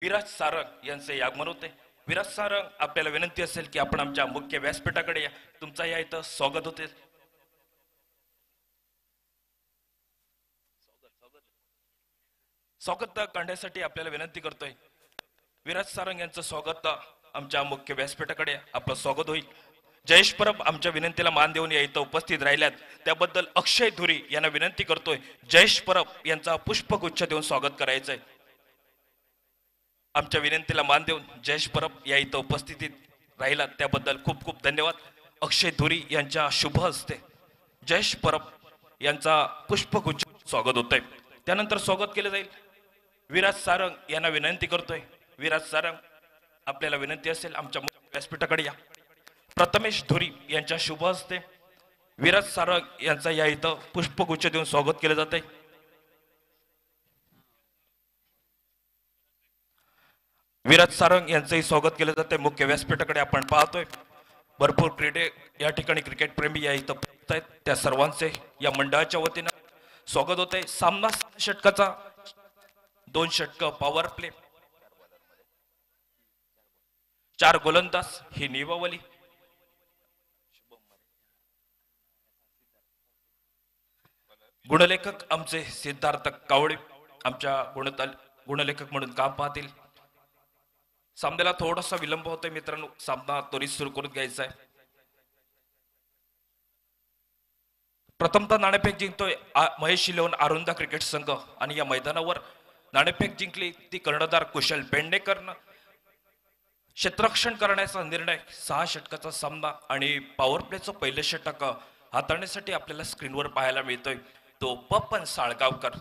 विराज सारंग यांचे आगमन होते। विराज सारंग, आपल्याला विनंती असेल की आपण आमच्या मुख्य व्यासपीठाकडे या, तुमचा या इथं स्वागत होते। स्वागत करण्यासाठी आपल्याला विनंती करतोय। विराज सारंग यांचं स्वागत आमच्या मुख्य व्यासपीठाकडे आपलं स्वागत होईल। जयेश परब आमच्या विनंतीला मान देऊन या इथं उपस्थित राहिल्यात, त्याबद्दल अक्षय धुरी यांना विनंती करतोय जयेश परब यांचा पुष्पगुच्छ देऊन स्वागत करायचंय। आमच्या विनंतीला मान देऊन जयेश परब या इथं उपस्थितीत राहिला, त्याबद्दल खूप खूप धन्यवाद। अक्षय धुरी यांच्या शुभ हस्ते जयेश परब यांचा पुष्पगुच्छ स्वागत होतंय। त्यानंतर स्वागत केलं जाईल विराज सारंग यांना विनंती करतोय। विराज सारंग, आपल्याला विनंती असेल आमच्या व्यासपीठाकडे या। प्रथमेश धुरी यांच्या शुभ हस्ते विराज सारंग यांचा या इथं पुष्पगुच्छ देऊन स्वागत केलं जाते। विराज सारंग यांचंही स्वागत केलं जाते। मुख्य व्यासपीठाकडे आपण पाहतोय भरपूर क्रीडे या ठिकाणी क्रिकेट प्रेमी या इथं आहेत, त्या सर्वांचे या मंडळाच्या वतीनं स्वागत होते। सामना षटकाचा 2 षटक पॉवर प्ले, 4 गोलंदाज ही नियमावली। गुणलेखक आमचे सिद्धार्थ कावळे आमच्या गुणलेखक म्हणून काम पाहतील। सामन्याला थोडासा विलंब होतोय मित्रांनो, सामना त्वरित सुरू करून घ्यायचा आहे। प्रथमतः नाणेफेक जिंकतोय महेश शिलवण आरुंदा क्रिकेट संघ, आणि या मैदानावर नाणेफेक जिंकली ती कर्णधार कुशल पेडणेकरनं। क्षेत्ररक्षण करण्याचा निर्णय, 6 षटकाचा सामना आणि पॉवर प्लेचं पहिलं षटक हाताळण्यासाठी आपल्याला स्क्रीनवर पाहायला मिळतोय तो पप्पन साळगावकर,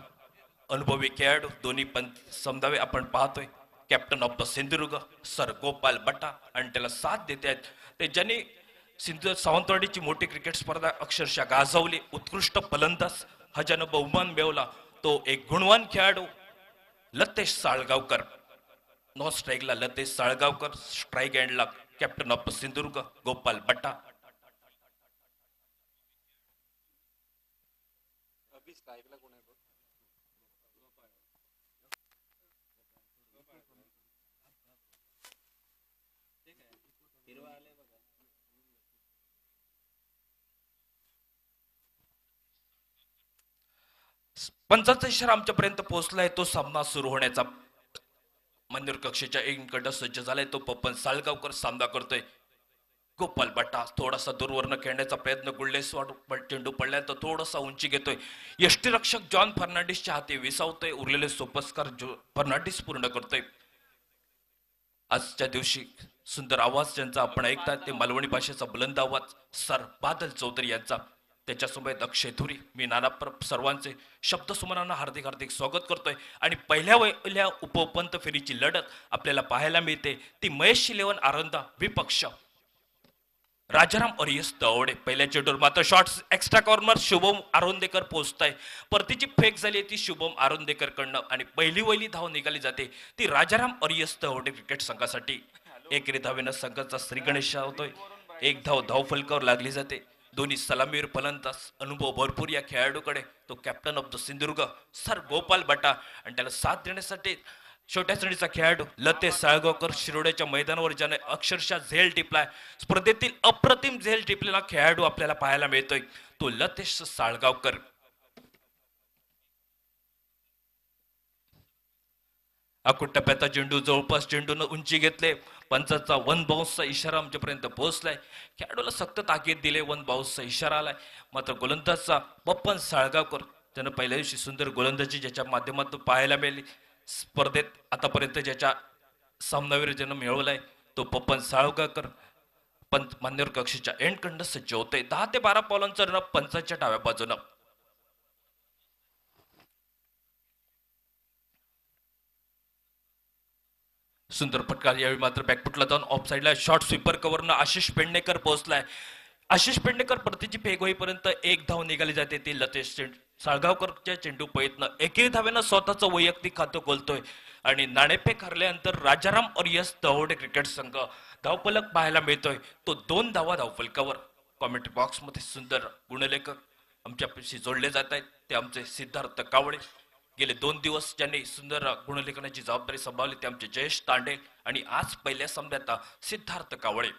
अनुभवी खेळाडू। दोन्ही पण समजावे आपण पाहतोय captain of the Sindhudurg sir Gopal बट्टा, आणि त्याला साथ देत आहेत ते ज्यांनी सावंतवाडीची मोठी क्रिकेट स्पर्धा अक्षरशः गाजवली। उत्कृष्ट फलंदाज हा ज्यानं बहुमान मिळवला तो एक गुणवान खेळाडू लतेश साळगावकर। नो स्ट्राईकला लतेश साळगावकर, स्ट्राईक एंडला captain of the Sindhudurg Gopal बट्टा। पंचाचा इशारा आमच्यापर्यंत पोहोचलाय, तो सामना सुरू होण्याचा मंदिर कक्षेच्या एकीकडे सज्ज झालाय। तो पप्पन साळगावकर सामना करतोय। गोपाल बट्टा थोडासा दूरवरनं खेळण्याचा प्रयत्न, गुल्लेसवाड चेंडू पडल्यानंतर थोडासा उंची घेतोय। यष्टीरक्षक जॉन फर्नांडिसच्या हाती विसावतोय, उरलेले सोपस्कार फर्नांडिस पूर्ण करतोय। आजच्या दिवशी सुंदर आवाज ज्यांचा आपण ऐकताय ते मालवणी भाषेचा बुलंद आवाज सर बादल चौधरी यांचा, त्याच्यासोबत अक्षय धुरी, मी नाना सर्वांचे शब्दसुमनांना हार्दिक हार्दिक स्वागत करतोय। आणि पहिल्या उपपंत फेरीची लढत आपल्याला पाहायला मिळते ती महेश शिलेवन आरंदा विपक्ष राजाराम अरियस दवडे। पहिल्या चेंडूवर मात्र shots extra corner Shubham Arondekar पोहोचताय, परतीची फेक झाली ती शुभम आरोंदेकर कडनं, आणि पहिली धाव निघाली जाते ती राजाराम अरियस दवडे क्रिकेट संघासाठी। एकेरी धावेनं संघाचा श्रीगणेश होतोय, 1 धाव धावफलकावर लागली जाते। दोन्ही सलामीवर फलंदाज, अनुभव भरपूर या खेळाडूकडे तो captain of the Sindhudurg sir Gopal बट्टा, आणि त्याला साथ देण्यासाठी छोट्या श्रेणीचा खेळाडू लतेश साळगावकर। शिरोड्याच्या मैदानावर ज्याने अक्षरशः झेल टिपलाय, स्पर्धेतील अप्रतिम झेल टिपलेला खेळाडू आपल्याला पाहायला मिळतोय तो लतेश साळगावकर। अकुट टप्प्याचा चेंडू जवळपास चेंडून उंची घेतले, पंचाचा 1 बाउन्सचा इशारा आमच्यापर्यंत पोहोचलाय। खेळाडूला सक्त ताकीद दिले, 1 बाउन्सचा इशारा आलाय। मात्र गोलंदाजचा पप्पन साळगावकर त्यानं पहिल्या दिवशी सुंदर गोलंदाजी ज्याच्या माध्यमातून पाहायला मिळाली, स्पर्धेत आतापर्यंत ज्याच्या सामनावीर ज्यानं मिळवलाय तो पप्पन साळगावकर पंच मान्यवर कक्षेच्या एंडकडनं सज्ज होते। 10 ते 12 पावलांचा रन पंचाच्या डाव्या बाजूनं। सुंदर फटकार, यावेळी मात्र बॅकफुटला जाऊन ऑफ साईडला शॉर्ट स्वीपर कव्हरनं आशिष पेडणेकर पोहोचलाय। आशिष पेडणेकर परतीची फेक होईपर्यंत 1 धाव निघाली जाते ती लतेश साळगावकरच्या चेंडू पळीतनं। एकेरी धावेनं स्वतःचं वैयक्तिक खातं खोलतोय, आणि नाणेफेक हरल्यानंतर राजाराम अरियस दवडे क्रिकेट संघ धावफलक पाहायला मिळतोय तो 2 धावा धावफलकावर। कॉमेंट्री बॉक्समध्ये सुंदर गुणलेखक आमच्यापाशी जोडले जात आहेत ते आमचे सिद्धार्थ कावळे। गेले 2 दिवस ज्यांनी सुंदर गुणलेखनाची जबाबदारी सांभाळली ते आमचे जयेश तांडे आणि आज पहिल्या सामन्यात सिद्धार्थ कावळे.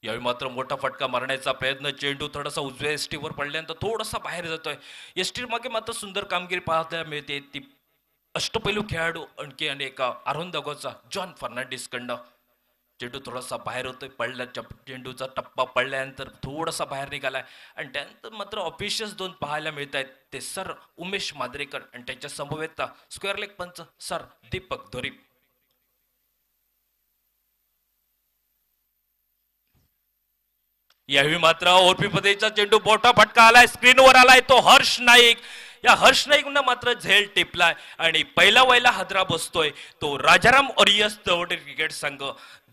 यावेळी मात्र मोठा फटका मारण्याचा प्रयत्न, चेंडू थोडासा उजव्या एसटीवर पडल्यानंतर थोडासा बाहेर जातोय. एसटी मागे मात्र सुंदर कामगिरी पाहायला मिळते ती अष्टपैलू खेळाडू आणखी अनेक आरोन दगोचा जॉन फर्नांडिस कडनं. चेंडू थोडासा बाहेर होतोय, पडल्या चेंडूचा टप्पा पडल्यानंतर थोडासा बाहेर निघालाय आणि त्यानंतर मात्र ऑफिशियल्स दोन पाहायला मिळत आहेत ते सर उमेश माद्रेकर आणि त्यांच्या समवेत स्क्वेअर लेग पंच सर दीपक धोरी. यावेळी मात्र ओरपी पदेचा चेंडू मोठा फटका आलाय, स्क्रीनवर आलाय तो हर्ष नाईक. या हर्ष नाईकनं मात्र झेल टिपलाय आणि पहिला वयला हादरा बसतोय तो राजाराम ओरियस तवडे क्रिकेट संघ.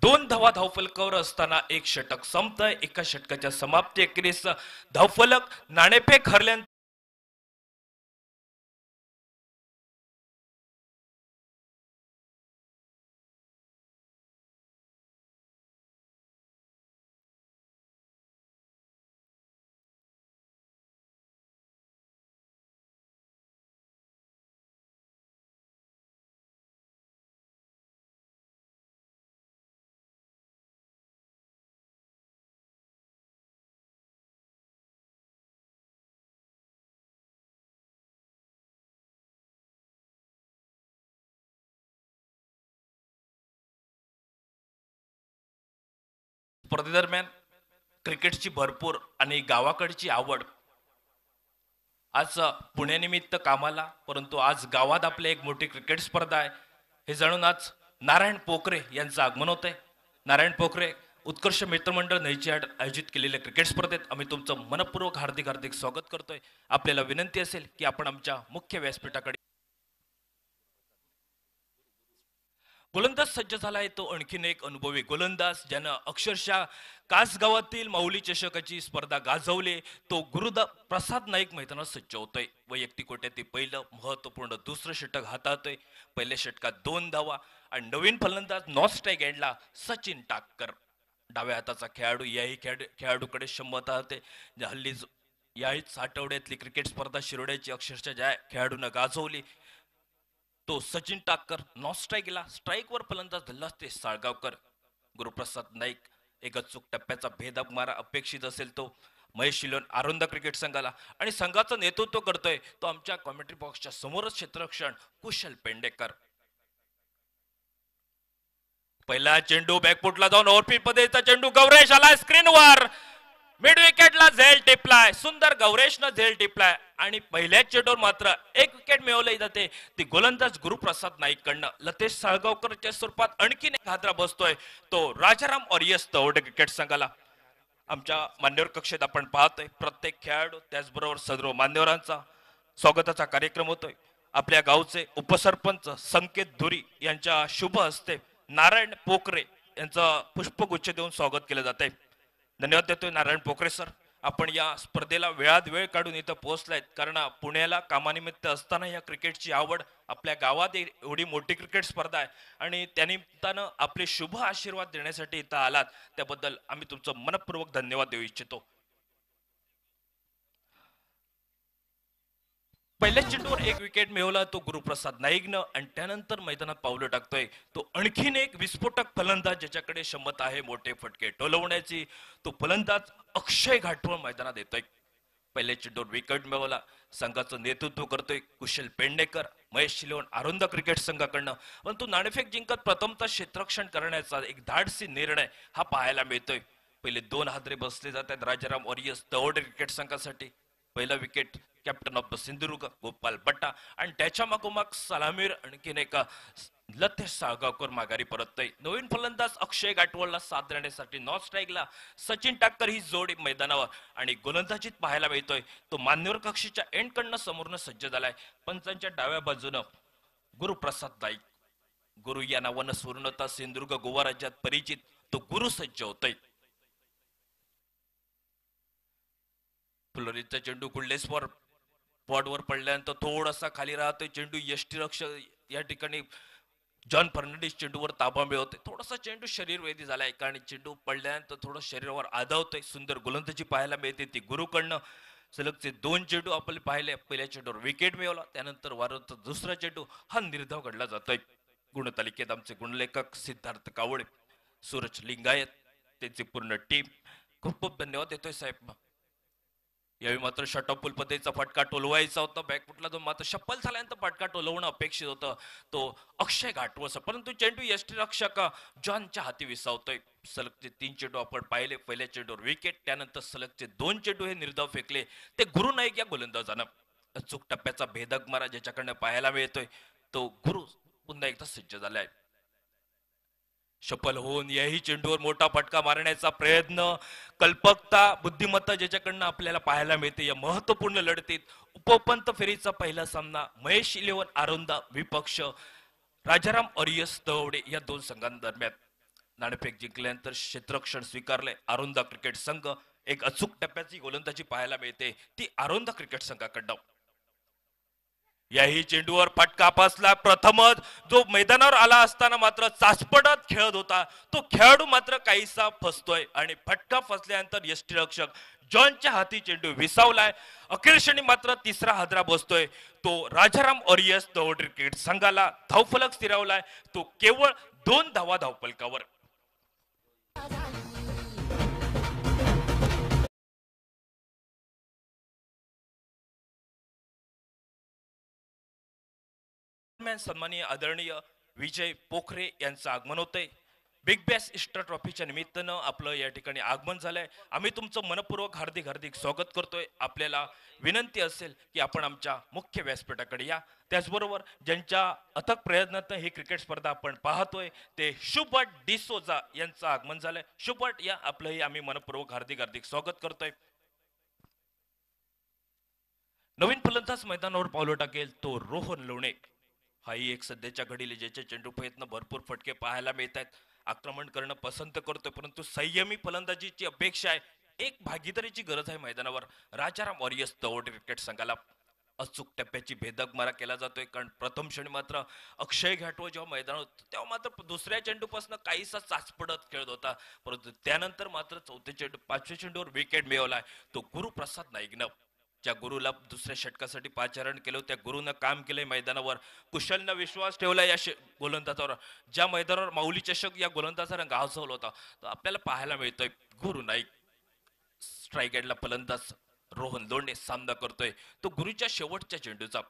2 धावा धावफलकावर असताना एक षटक संपतंय. एका षटकाच्या समाप्ती अखेरीस धावफलक नाणेफेक हरल्यानंतर स्पर्धेदरम्यान क्रिकेटची भरपूर आणि गावाकडची आवड. आज पुण्यानिमित्त कामाला, परंतु आज गावात आपली एक मोठी क्रिकेट स्पर्धा आहे हे जाणून आज नारायण पोखरे यांचं आगमन होत आहे. नारायण पोखरे उत्कर्ष मित्रमंडळ नैचाड आयोजित केलेल्या क्रिकेट स्पर्धेत आम्ही तुमचं मनपूर्वक हार्दिक हार्दिक स्वागत करतोय. आपल्याला विनंती असेल की आपण आमच्या मुख्य व्यासपीठाकडे. गोलंदाज सज्ज झालाय तो आणखीन एक अनुभवी गोलंदाज ज्यानं अक्षरशः कासगावातील माऊली चषकाची स्पर्धा गाजवली. तो गुरुदा प्रसाद नाईक मैदानात सज्ज होतोय. वैयक्तिक कोट्यातील पहिलं महत्वपूर्ण दुसरं षटक हाताळतोय. पहिल्या षटकात 2 धावा आणि नवीन फलंदाज नॉस्ट्राईक एंडला सचिन टाककर. डाव्या हाताचा खेळाडू याही खेळाडूकडे क्षमता होते. हल्ली याहीच आठवड्यातली क्रिकेट स्पर्धा शिरोड्याची अक्षरशः ज्या खेळाडूनं गाजवली तो सचिन टाककर. नॉस्ट्राईकला स्ट्राईकवर फलंदाज धल्ला ते साळगावकर. गुरुप्रसाद नाईक एक अचूक टप्प्याचा भेदक मारा अपेक्षित असेल तो महेश शिलोन आरोंदा क्रिकेट संघाला आणि संघाचं नेतृत्व करतोय तो आमच्या कॉमेंट्री बॉक्सच्या समोरच क्षेत्ररक्षण कुशल पेंडेकर. पहिला चेंडू बॅकफुटला जाऊन ओव्हरपीच पदेचा चेंडू गौरेश आलाय स्क्रीनवर. मिड विकेटला झेल टिपलाय. सुंदर गौरेशनं झेल टिपलाय आणि पहिल्याच चेंडूवर मात्र एक विकेट मिळवली जाते ती गोलंदाज गुरुप्रसाद नाईक कडनं. लतेश साळगावकरच्या स्वरूपात आणखीन एक हादरा बसतोय तो राजाराम ओरियस तवडे क्रिकेट संघाला. आमच्या मान्यवर कक्षेत आपण पाहतोय प्रत्येक खेळाडू त्याचबरोबर सदर मान्यवरांचा स्वागताचा कार्यक्रम होतोय. आपल्या गावचे उपसरपंच संकेत धुरी यांच्या शुभ हस्ते नारायण पोखरे यांचं पुष्पगुच्छ देऊन स्वागत केलं जात आहे. धन्यवाद देतोय नारायण पोखरे सर. आपण या स्पर्धेला वेळात वेळ काढून इथं पोहोचलायत कारण पुण्याला कामानिमित्त असताना या क्रिकेटची आवड, आपल्या गावात एवढी मोठी क्रिकेट स्पर्धा आहे आणि त्यानिमित्तानं आपले शुभ आशीर्वाद देण्यासाठी इथं आलात त्याबद्दल आम्ही तुमचं मनपूर्वक धन्यवाद देऊ इच्छितो. पहिल्या चेंडूवर एक विकेट मिळवला तो गुरुप्रसाद नाईकनं आणि त्यानंतर मैदानात पावलं टाकतोय तो आणखीन एक विस्फोटक फलंदाज ज्याच्याकडे क्षमता आहे मोठे फटके टोलवण्याची. तो फलंदाज अक्षय घाटवळ मैदानात येतोय. पहिल्या चेंडूवर विकेट मिळवला. संघाचं नेतृत्व करतोय कुशल पेडणेकर महेश शिलोन आरोंदा क्रिकेट संघाकडनं. परंतु नाणेफेक जिंकत प्रथमतः क्षेत्ररक्षण करण्याचा एक धाडसी निर्णय हा पाहायला मिळतोय. पहिले 2 हादरे बसले जातात राजाराम ओरियस तवडे क्रिकेट संघासाठी. पहिला wicket captain of the Sindhudurg Gopal बट्टा आणि त्याच्या मागोमाग सलामीर आणखीन एका लतेश साळगावकर माघारी परततोय. नवीन फलंदाज अक्षय गाठवळला साथ देण्यासाठी नॉट स्ट्राईकला सचिन टाककर ही जोडी मैदानावर आणि गोलंदाजीत पाहायला मिळतोय तो मान्यवर कक्षेच्या एंड कडनं समोरनं सज्ज झालाय. पंचांच्या डाव्या बाजूनं गुरुप्रसाद नाईक. गुरु या नावानं सुवर्णता सिंधुदुर्ग गोवा राज्यात परिचित तो गुरु सज्ज होतोय. फ्लोरिनचा चेंडू कुल्लेश्वर पॉडवर पडल्यानंतर थोडासा खाली राहतोय चेंडू. यष्टीरक्षक या ठिकाणी जॉन फर्नांडिस चेंडूवर ताबा मिळवतोय. थोडासा चेंडू शरीरवेदी झाला एका आणि चेंडू पडल्यानंतर थोडं शरीरावर आदळतोय. सुंदर गोलंदाजी पाहायला मिळते ती गुरुकडनं. सलगचे 2 चेंडू आपण पाहिले. पहिल्या चेंडूवर विकेट मिळवला, त्यानंतर वारंवार दुसरा चेंडू हा निर्धाव घडला जातोय. गुणतालिकेत आमचे गुणलेखक सिद्धार्थ कावळे, सूरज लिंगायत, त्यांची पूर्ण टीम खूप खूप धन्यवाद देतोय साहेब. यावेळी मात्र षटपूल पद्धतीचा फटका टोलवायचा होता, बॅकफुटला जो मात्र शप्पल झाल्यानंतर फटका टोलवणं अपेक्षित होतं तो अक्षय घाटवस, परंतु चेंडू यष्टीरक्षक जॉनच्या हाती विसावतोय. सलगचे 3 चेंडू आपण पाहिले. पहिल्या चेंडूवर विकेट, त्यानंतर सलगचे 2 चेंडू हे निर्धाव फेकले ते गुरु नाईक या गोलंदाजानं. अचूक टप्प्याचा भेदक मारा ज्याच्याकडनं पाहायला मिळतोय तो गुरु पुन्हा एकदा सज्ज झालाय. सफल होऊन याही चेंडूवर मोठा फटका मारण्याचा प्रयत्न, कल्पकता, बुद्धिमत्ता ज्याच्याकडनं आपल्याला पाहायला मिळते या महत्वपूर्ण लढतीत. उपपंत फेरीचा पहिला सामना महेश इलेव्हन आरोंदा विपक्ष राजाराम ऑरियस दवडे या दोन संघांदरम्यान. नाणेफेक जिंकल्यानंतर क्षेत्ररक्षण स्वीकारले आरोंदा क्रिकेट संघ. एक अचूक टप्प्याची गोलंदाजी पाहायला मिळते ती आरोंदा क्रिकेट संघाकडनं. याही चेंडूवर फटका बसला. प्रथमच जो मैदानावर आला असताना मात्र चाचपडत खेळत होता तो खेळाडू मात्र काहीसा फसतोय आणि फटका फसल्यानंतर यष्टीरक्षक जॉनच्या हाती चेंडू विसावलाय. अखेर क्षणी मात्र तिसरा हादरा बसतोय तो राजाराम ऑरियस दौड क्रिकेट संघाला. धावफलक स्थिरावलाय तो केवळ 2 धावा धावफलकावर. सन्माननीय आदरणीय विजय पोखरे यांचं आगमन होतंय. बिग बॅस ईस्टर ट्रॉफीच्या निमित्तानं आपलं या ठिकाणी आगमन झालंय. आम्ही तुमचं मनपूर्वक हार्दिक हार्दिक स्वागत करतोय. आपल्याला विनंती असेल की आपण आमच्या मुख्य व्यासपीठाकडे या. त्याचबरोबर ज्यांच्या अथक प्रयत्नातून ही क्रिकेट स्पर्धा आपण पाहतोय ते शुभट डिसोजा यांचं आगमन झालंय. शुभट या आपलंही आम्ही मनपूर्वक हार्दिक हार्दिक स्वागत करतोय. नवीन फलंदाज मैदानावर पावलं टाकेल तो रोहन लोणे. हाही एक सध्याच्या घडीला ज्याचे चेंडू प्रयत्न भरपूर फटके पाहायला मिळत आहेत. आक्रमण करणं पसंत करतोय परंतु संयमी फलंदाजीची अपेक्षा आहे. एक भागीदारीची गरज आहे मैदानावर. राजाराम वॉरियर्स दौड क्रिकेट संघाला. अचूक टप्प्याची भेदक मारा केला जातोय कारण प्रथम क्षणी मात्र अक्षय घाटव जेव्हा मैदानावर तेव्हा मात्र दुसऱ्या चेंडूपासून काहीसा चाचपडत खेळत होता, परंतु त्यानंतर मात्र चौथ्या चेंडू 5व्या चेंडूवर विकेट मिळवलाय तो गुरुप्रसाद नाईकनं. ज्या गुरुला दुसऱ्या षटकासाठी पाचारण केलं त्या गुरुनं काम केलंय मैदानावर. कुशलनं विश्वास ठेवला या गोलंदाजावर. ज्या मैदानावर माऊली चषक या गोलंदाजानं गाजवला होता तो आपल्याला पाहायला मिळतोय. गुरु नाईक स्ट्राईक एंडला फलंदाज रोहन लोणे सामना करतोय तो गुरुच्या शेवटच्या चेंडूचा.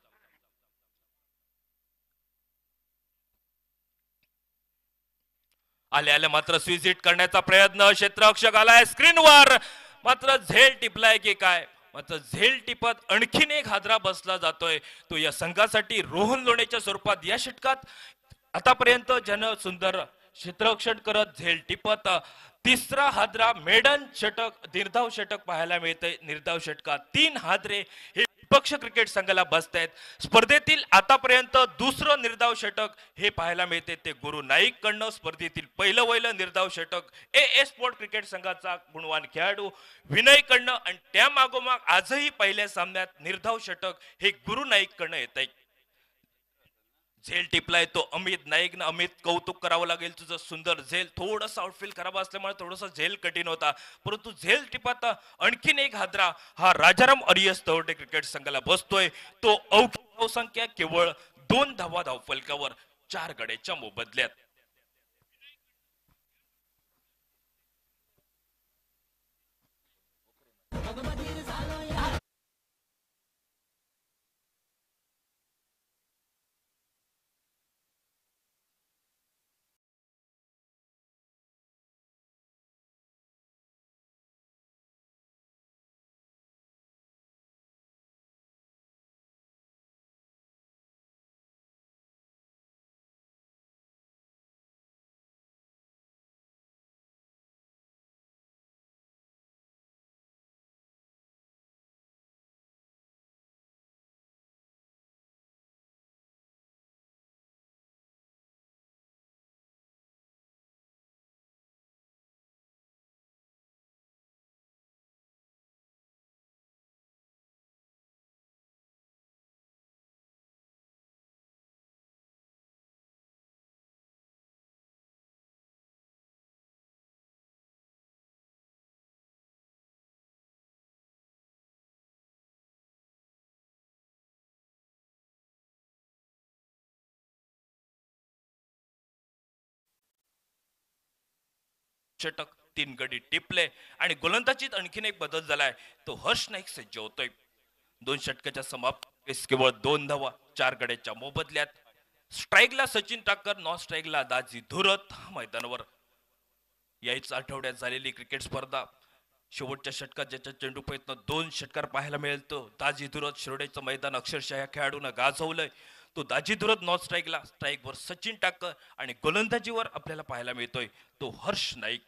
आले आले मात्र स्विजिट करण्याचा प्रयत्न. क्षेत्ररक्षक आलाय स्क्रीनवर मात्र झेल टिपलाय की काय, मात्र झेल टिपत आणखीन एक हादरा बसला जातोय तो या संघासाठी रोहन लोणेच्या स्वरूपात. या षटकात आतापर्यंत ज्यानं सुंदर क्षेत्ररक्षण करत झेल टिपत तिसरा हादरा मेडन षटक निर्धाव षटक पाहायला मिळतंय. निर्धाव षटकात 3 हादरे हे विपक्ष क्रिकेट संघाला बसत आहेत. स्पर्धेतील आतापर्यंत दुसरं निर्धाव षटक हे पाहायला मिळते ते गुरु नाईक कडनं. स्पर्धेतील पहिलं निर्धाव षटक ए स्पोर्ट क्रिकेट संघाचा गुणवान खेळाडू विनय कडनं आणि त्या मागोमाग आजही पहिल्या सामन्यात निर्धाव षटक हे गुरु नाईक कडनं येत आहे. झेल टिपलाय तो अमित नाईकनं. अमित कौतुक करावं लागेल तुझं सुंदर झेल. थोडस आउटफील्ड खराब असल्यामुळे थोडस झेल कठीण होता परंतु झेल टिपात आणखीन एक हादरा हा राजाराम ऑरियस दौडे क्रिकेट संघाला बसतोय तो अवघी धावसंख्या केवळ 2 धावा धावफलकावर 4 गड्याच्या मोबदल्यात. षटक, 3 गडी टिपले आणि गोलंदाजीत आणखीन एक बदल झालाय. तो हर्ष नाईक सज्ज होतोय. 2 षटकाच्या समाप्तीस केवळ 2 धावा 4 गड्याच्या मोबदल्यात. स्ट्राईकला सचिन टाकर, नॉन स्ट्राईकला दाजी धुरत मैदानावर. याच आठवड्यात झालेली क्रिकेट स्पर्धा शेवटच्या षटकात ज्याच्या चेंडू प्रयत्न 2 षटकार पाहायला मिळेल तो दाजी धुरत शिरोड्याचं मैदान अक्षरशः या खेळाडूनं गाजवलंय. तो दाजी धुरत नॉन स्ट्राईकला, स्ट्राईकवर सचिन टाकर आणि गोलंदाजीवर आपल्याला पाहायला मिळतोय तो Harsh Naik.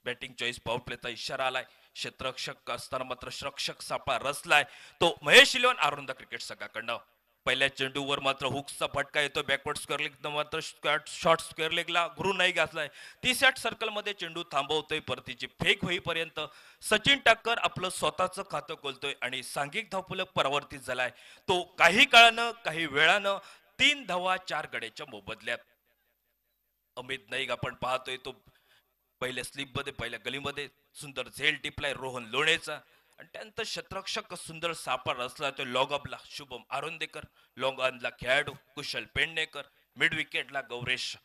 Batting choice power प्लेचा इशारा आलाय. क्षेत्ररक्षक असताना मात्र रक्षक सापळा रचलाय तो महेश इलेव्हन आरुंदा क्रिकेट संघाकडनं. पहिल्या चेंडूवर मात्र हुक्सचा फटका येतो बॅकवर्ड स्क्वेअर लेग, मात्र शॉर्ट स्क्वेअर लेगला गुरु नाईक घातलाय. 30 सर्कल मध्ये चेंडू थांबवतोय. परतीची फेक होईपर्यंत सचिन टाकर आपलं स्वतःचं खातं खोलतोय आणि सांघिक धावफलक परावर्तित झालाय. तो काही काळानं काही वेळानं 3 धावा 4 गड्याच्या मोबदल्यात. अमित नाईक आपण पाहतोय तो पहिल्या स्लिप मध्ये पहिल्या गलीमध्ये सुंदर झेल टिपलाय रोहन लोणेचा आणि त्यानंतर क्षेत्ररक्षक सुंदर सापळा रचला तो लॉग अपला शुभम आरोंदेकर, लॉंग ऑनला खेळाडू कुशल पेडणेकर, मिड विकेटला गौरेश.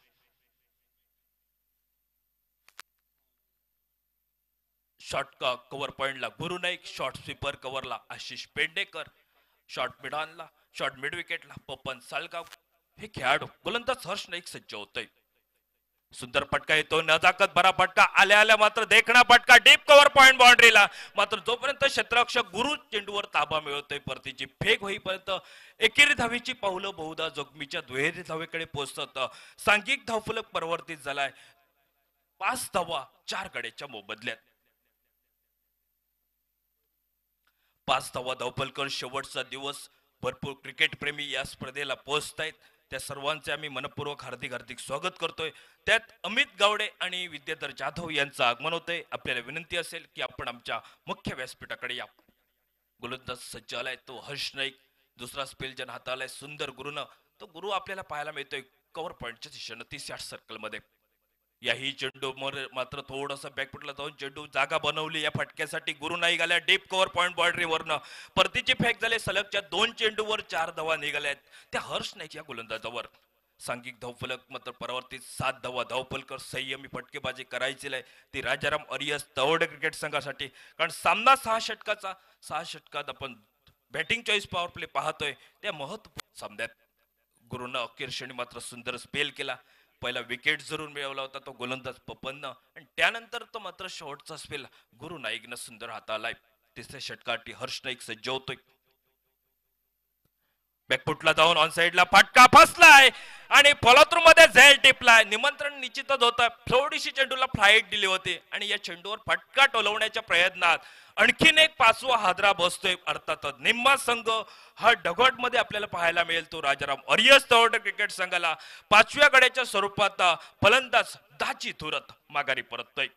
शॉर्ट कव्हर पॉइंटला गुरु नाईक, शॉर्ट स्वीपर कव्हरला आशिष पेडणेकर, शॉर्ट मिड ऑनला शॉर्ट मिड विकेटला पपन साळगाव. हे खेळाडू गोलंदाज हर्ष नाईक सज्ज होतोय. सुंदर फटका येतो, नजाकत भरा फटका आल्या आल्या मात्र देखणा फटका डीप कव्हर पॉइंट बाउंड्रीला. मात्र जोपर्यंत क्षेत्ररक्षक गुरु चेंडूवर ताबा मिळवतोय परतीची फेक होईपर्यंत एकेरी धावेची पावलं बहुधा जोखमीच्या दुहेरी धावेकडे पोहोचत सांघिक धावफलक परिवर्तित झालाय. 5 धावा 4 गड्याच्या मोबदल्यात. 5 धावा धावफलकर. शेवटचा दिवस. भरपूर क्रिकेट प्रेमी या स्पर्धेला पोहोचतायत. त्या सर्वांचे आम्ही मनपूर्वक हार्दिक स्वागत करतोय. त्यात अमित गावडे आणि विद्याधर जाधव यांचं आगमन होतंय. आपल्याला विनंती असेल की आपण आमच्या मुख्य व्यासपीठाकडे या. गोलंदाज सज्ज आलाय तो हर्ष नाईक. दुसरा स्पेल ज्यानं हातालाय सुंदर गुरुनं. तो गुरु आपल्याला पाहायला मिळतोय कव्हर पॉइंटच्या दिशेनं 30 सर्कल मध्ये. याही चेंडू मात्र थोडस बॅकफुटला जाऊन चेंडू जागा बनवली या फटक्यासाठी. गुरु नाईक आल्या डीप कव्हर पॉइंट बाउंड्रीवरनं. परतीची फेक झाली. सलगच्या 2 चेंडूवर 4 धावा निघाल्यात त्या हर्ष नाईक या गोलंदाजावर. सांघिक धावफलक मात्र परावर्तित. 7 धावा धावफलकर. संयमी फटकेबाजी करायची आहे ती राजाराम अरियस तवडे क्रिकेट संघासाठी. कारण सामना 6 षटकाचा. 6 षटकात आपण बॅटिंग चॉईस पॉवर प्ले पाहतोय त्या महत्वपूर्ण सामन्यात गुरुनं अखेर क्षणी मात्र सुंदर स्पेल केला. पहिला विकेट जरूर मिळवला होता तो गोलंदाज पपननं आणि त्यानंतर तो मात्र शेवटचा स्पेल गुरु नाईकनं सुंदर हातालाय. तिसऱ्या षटकासाठी हर्ष नाईक सज्ज होतोय. बॅकफुटला जाऊन ऑन साइडला फटका फसलाय आणि फॉलोथ्रू मध्ये झेल टिपलाय. निमंत्रण निश्चितच होतं. थोडीशी चेंडूला फ्लाईट दिली होती आणि या चेंडूवर फटका टोलवण्याच्या प्रयत्नात आणखीन एक 5वा हादरा बसतोय. अर्थातच निम्मा संघ हा ढगोट मध्ये आपल्याला पाहायला मिळेल तो राजाराम अरियस तवडे क्रिकेट संघाला 5व्या गड्याच्या स्वरूपात फलंदाज दाजी धुरत माघारी परततोय.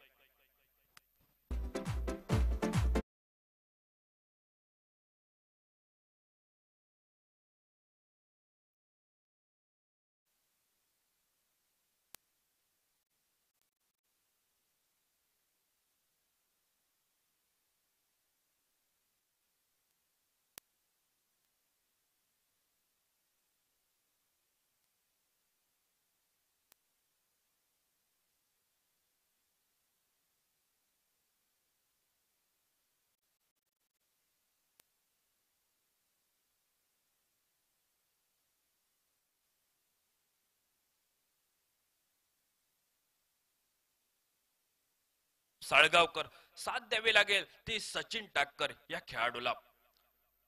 साळगावकर साथ द्यावी लागेल ती सचिन टाकर या खेळाडूला.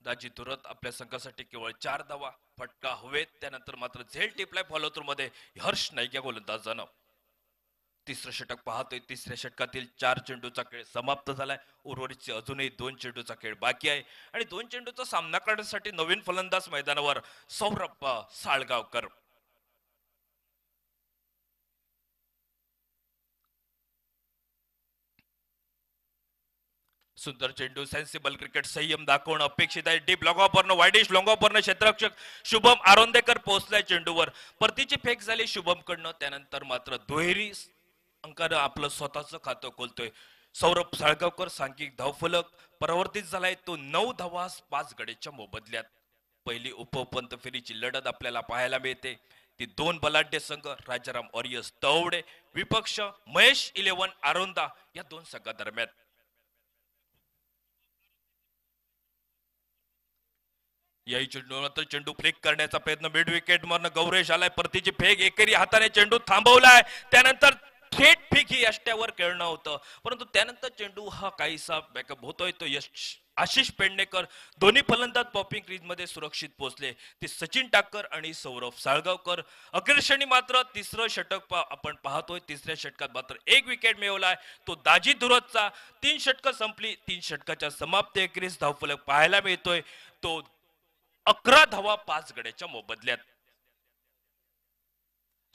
दाजी धुरत आपल्या संघासाठी केवळ 4 धावा. फटका हवेत. त्यानंतर मात्र झेल टिपलाय फॉलोथ्रू मध्ये हर्ष नाईक या गोलंदाजानं. तिसरं षटक पाहतोय. तिसऱ्या षटकातील 4 चेंडूचा खेळ समाप्त झालाय. उर्वरितचे अजूनही 2 चेंडूचा खेळ बाकी आहे आणि 2 चेंडूचा सामना करण्यासाठी नवीन फलंदाज मैदानावर सौरभ साळगावकर. सुंदर चेंडू. सेन्सिबल क्रिकेट संयम दाखवणं अपेक्षित आहे. डीप लॉंग ऑफरनं वाईडिश लॉंग ऑफरनं क्षेत्ररक्षक शुभम आरोंदेकर पोहोचलाय चेंडूवर. परतीची फेक झाली शुभम कडनं. त्यानंतर मात्र दुहेरी अंकानं आपलं स्वतःचं खातं खोलतोय सौरभ साळगावकर. सांघिक धावफलक परावर्तित झालाय तो 9 धावा 5 गड्याच्या मोबदल्यात. पहिली उपपंत फेरीची लढत आपल्याला पाहायला मिळते. ती दोन बलाढ्य संघ राजाराम वॉरियर्स तवडे विपक्ष महेश 11 आरोंदा या दोन संघादरम्यान. याही चेंडूनंतर चेंडू फ्लिक करण्याचा प्रयत्न मिड विकेट मधनं गौरेश आलाय. परतीची फेक एकेरी हाताने चेंडू थांबवलाय. त्यानंतर थेट फेक ही यष्ट्यावर खेळणं होतं, परंतु त्यानंतर चेंडू हा काहीसा बॅकअप होतोय. तो आशिष पेडणेकर दोन्ही फलंदाज पॉपिंग क्रीज मध्ये सुरक्षित पोहोचले. ते सचिन टाकर आणि सौरभ साळगावकर. अग्रश्रेणी मात्र तिसरं षटक आपण पाहतोय. तिसऱ्या षटकात मात्र एक विकेट मिळवलाय, तो दाजी धुरतचा. 3 षटकं संपली. 3 षटकाच्या समाप्ती अखेरीस धावफलक पाहायला मिळतोय तो 11 धावा 5 गड्याच्या मोबदल्यात.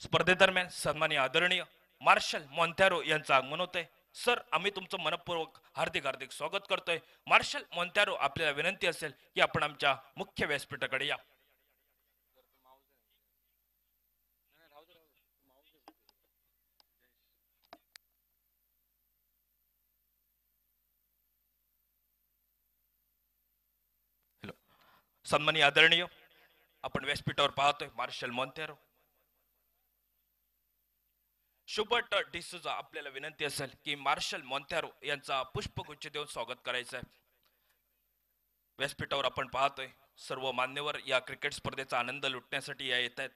स्पर्धेदरम्यान सन्माननीय आदरणीय मार्शल मॉन्टॅरो यांचं आगमन होतंय. सर, आम्ही तुमचं मनपूर्वक हार्दिक हार्दिक स्वागत करतोय. मार्शल मॉन्टॅरो, आपल्याला विनंती असेल की आपण आमच्या मुख्य व्यासपीठाकडे या. सन्माननीय आदरणीय, आपण व्यासपीठावर पाहतोय मार्शल मॉन्टॅरो. शुबर्ट डिसूजा, आपल्याला विनंती असेल की मार्शल मॉन्टॅरो यांचा पुष्पगुच्छ देऊन स्वागत करायचं आहे. व्यासपीठावर आपण पाहतोय सर्व मान्यवर या क्रिकेट स्पर्धेचा आनंद लुटण्यासाठी या येत आहेत.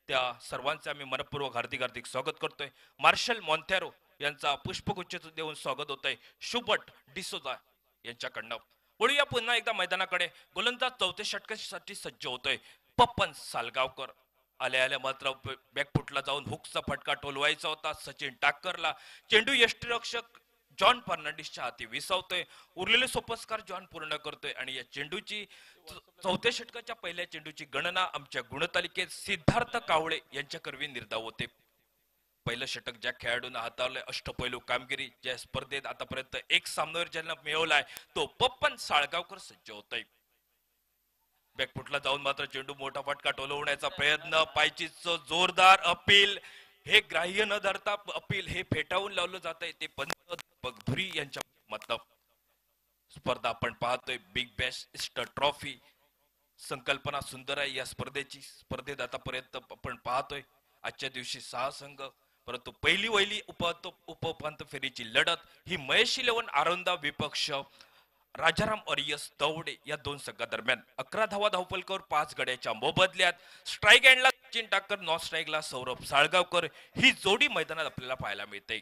त्या सर्वांचे आम्ही मनपूर्वक हार्दिक हार्दिक स्वागत करतोय. मार्शल मॉन्टॅरो यांचा पुष्पगुच्छ देऊन स्वागत होतंय शुबर्ट डिसूजा यांच्याकडनं. वळूया पुन्हा एकदा मैदानाकडे. गोलंदाज चौथ्या षटकासाठी सज्ज होतोय पप्पन सालगावकर. आल्या आल्या मात्र बॅकफुटला जाऊन हुकचा फटका टोलवायचा होता सचिन टाकरला. चेंडू यष्टीरक्षक जॉन फर्नांडिसच्या हाती विसावतोय. उरलेले सोपस्कार जॉन पूर्ण करतोय आणि या चेंडूची चौथ्या षटकाच्या पहिल्या चेंडूची गणना आमच्या गुणतालिकेत सिद्धार्थ कावळे यांच्या करवी निर्धाव होते. पहिलं षटक ज्या खेळाडूंना हाताळलंय, अष्टपैलू कामगिरी ज्या स्पर्धेत आतापर्यंत एक सामनावर ज्यांना मिळवलाय, तो पप्पन साळगावकर सज्ज होतोय. बॅकफुटला जाऊन मात्र चेंडू मोठा फटका टोलवण्याचा प्रयत्न. पायचीच जोरदार अपील, हे ग्राह्य न धरता अपील हे फेटाळून लावलं जात आहे. ते पंत बगधुरी यांच्या मतलब. स्पर्धा आपण पाहतोय बिग बॅश ईस्टर ट्रॉफी. संकल्पना सुंदर आहे या स्पर्धेची. स्पर्धेत आतापर्यंत आपण पाहतोय आजच्या दिवशी 6 संघ, परंतु पहिली वहिली उपउपांत्य फेरीची लढत ही महेश 11 आरोंदा विपक्ष राजाराम वॉरियर्स तवडे या दोन संघादरम्यान. 11 धावा धावफलकावर 5 गड्याच्या मोबदल्यात. स्ट्राईक एंडला सचिन टाकर, नॉन स्ट्राईकला सौरभ साळगावकर ही जोडी मैदानात आपल्याला पाहायला मिळते.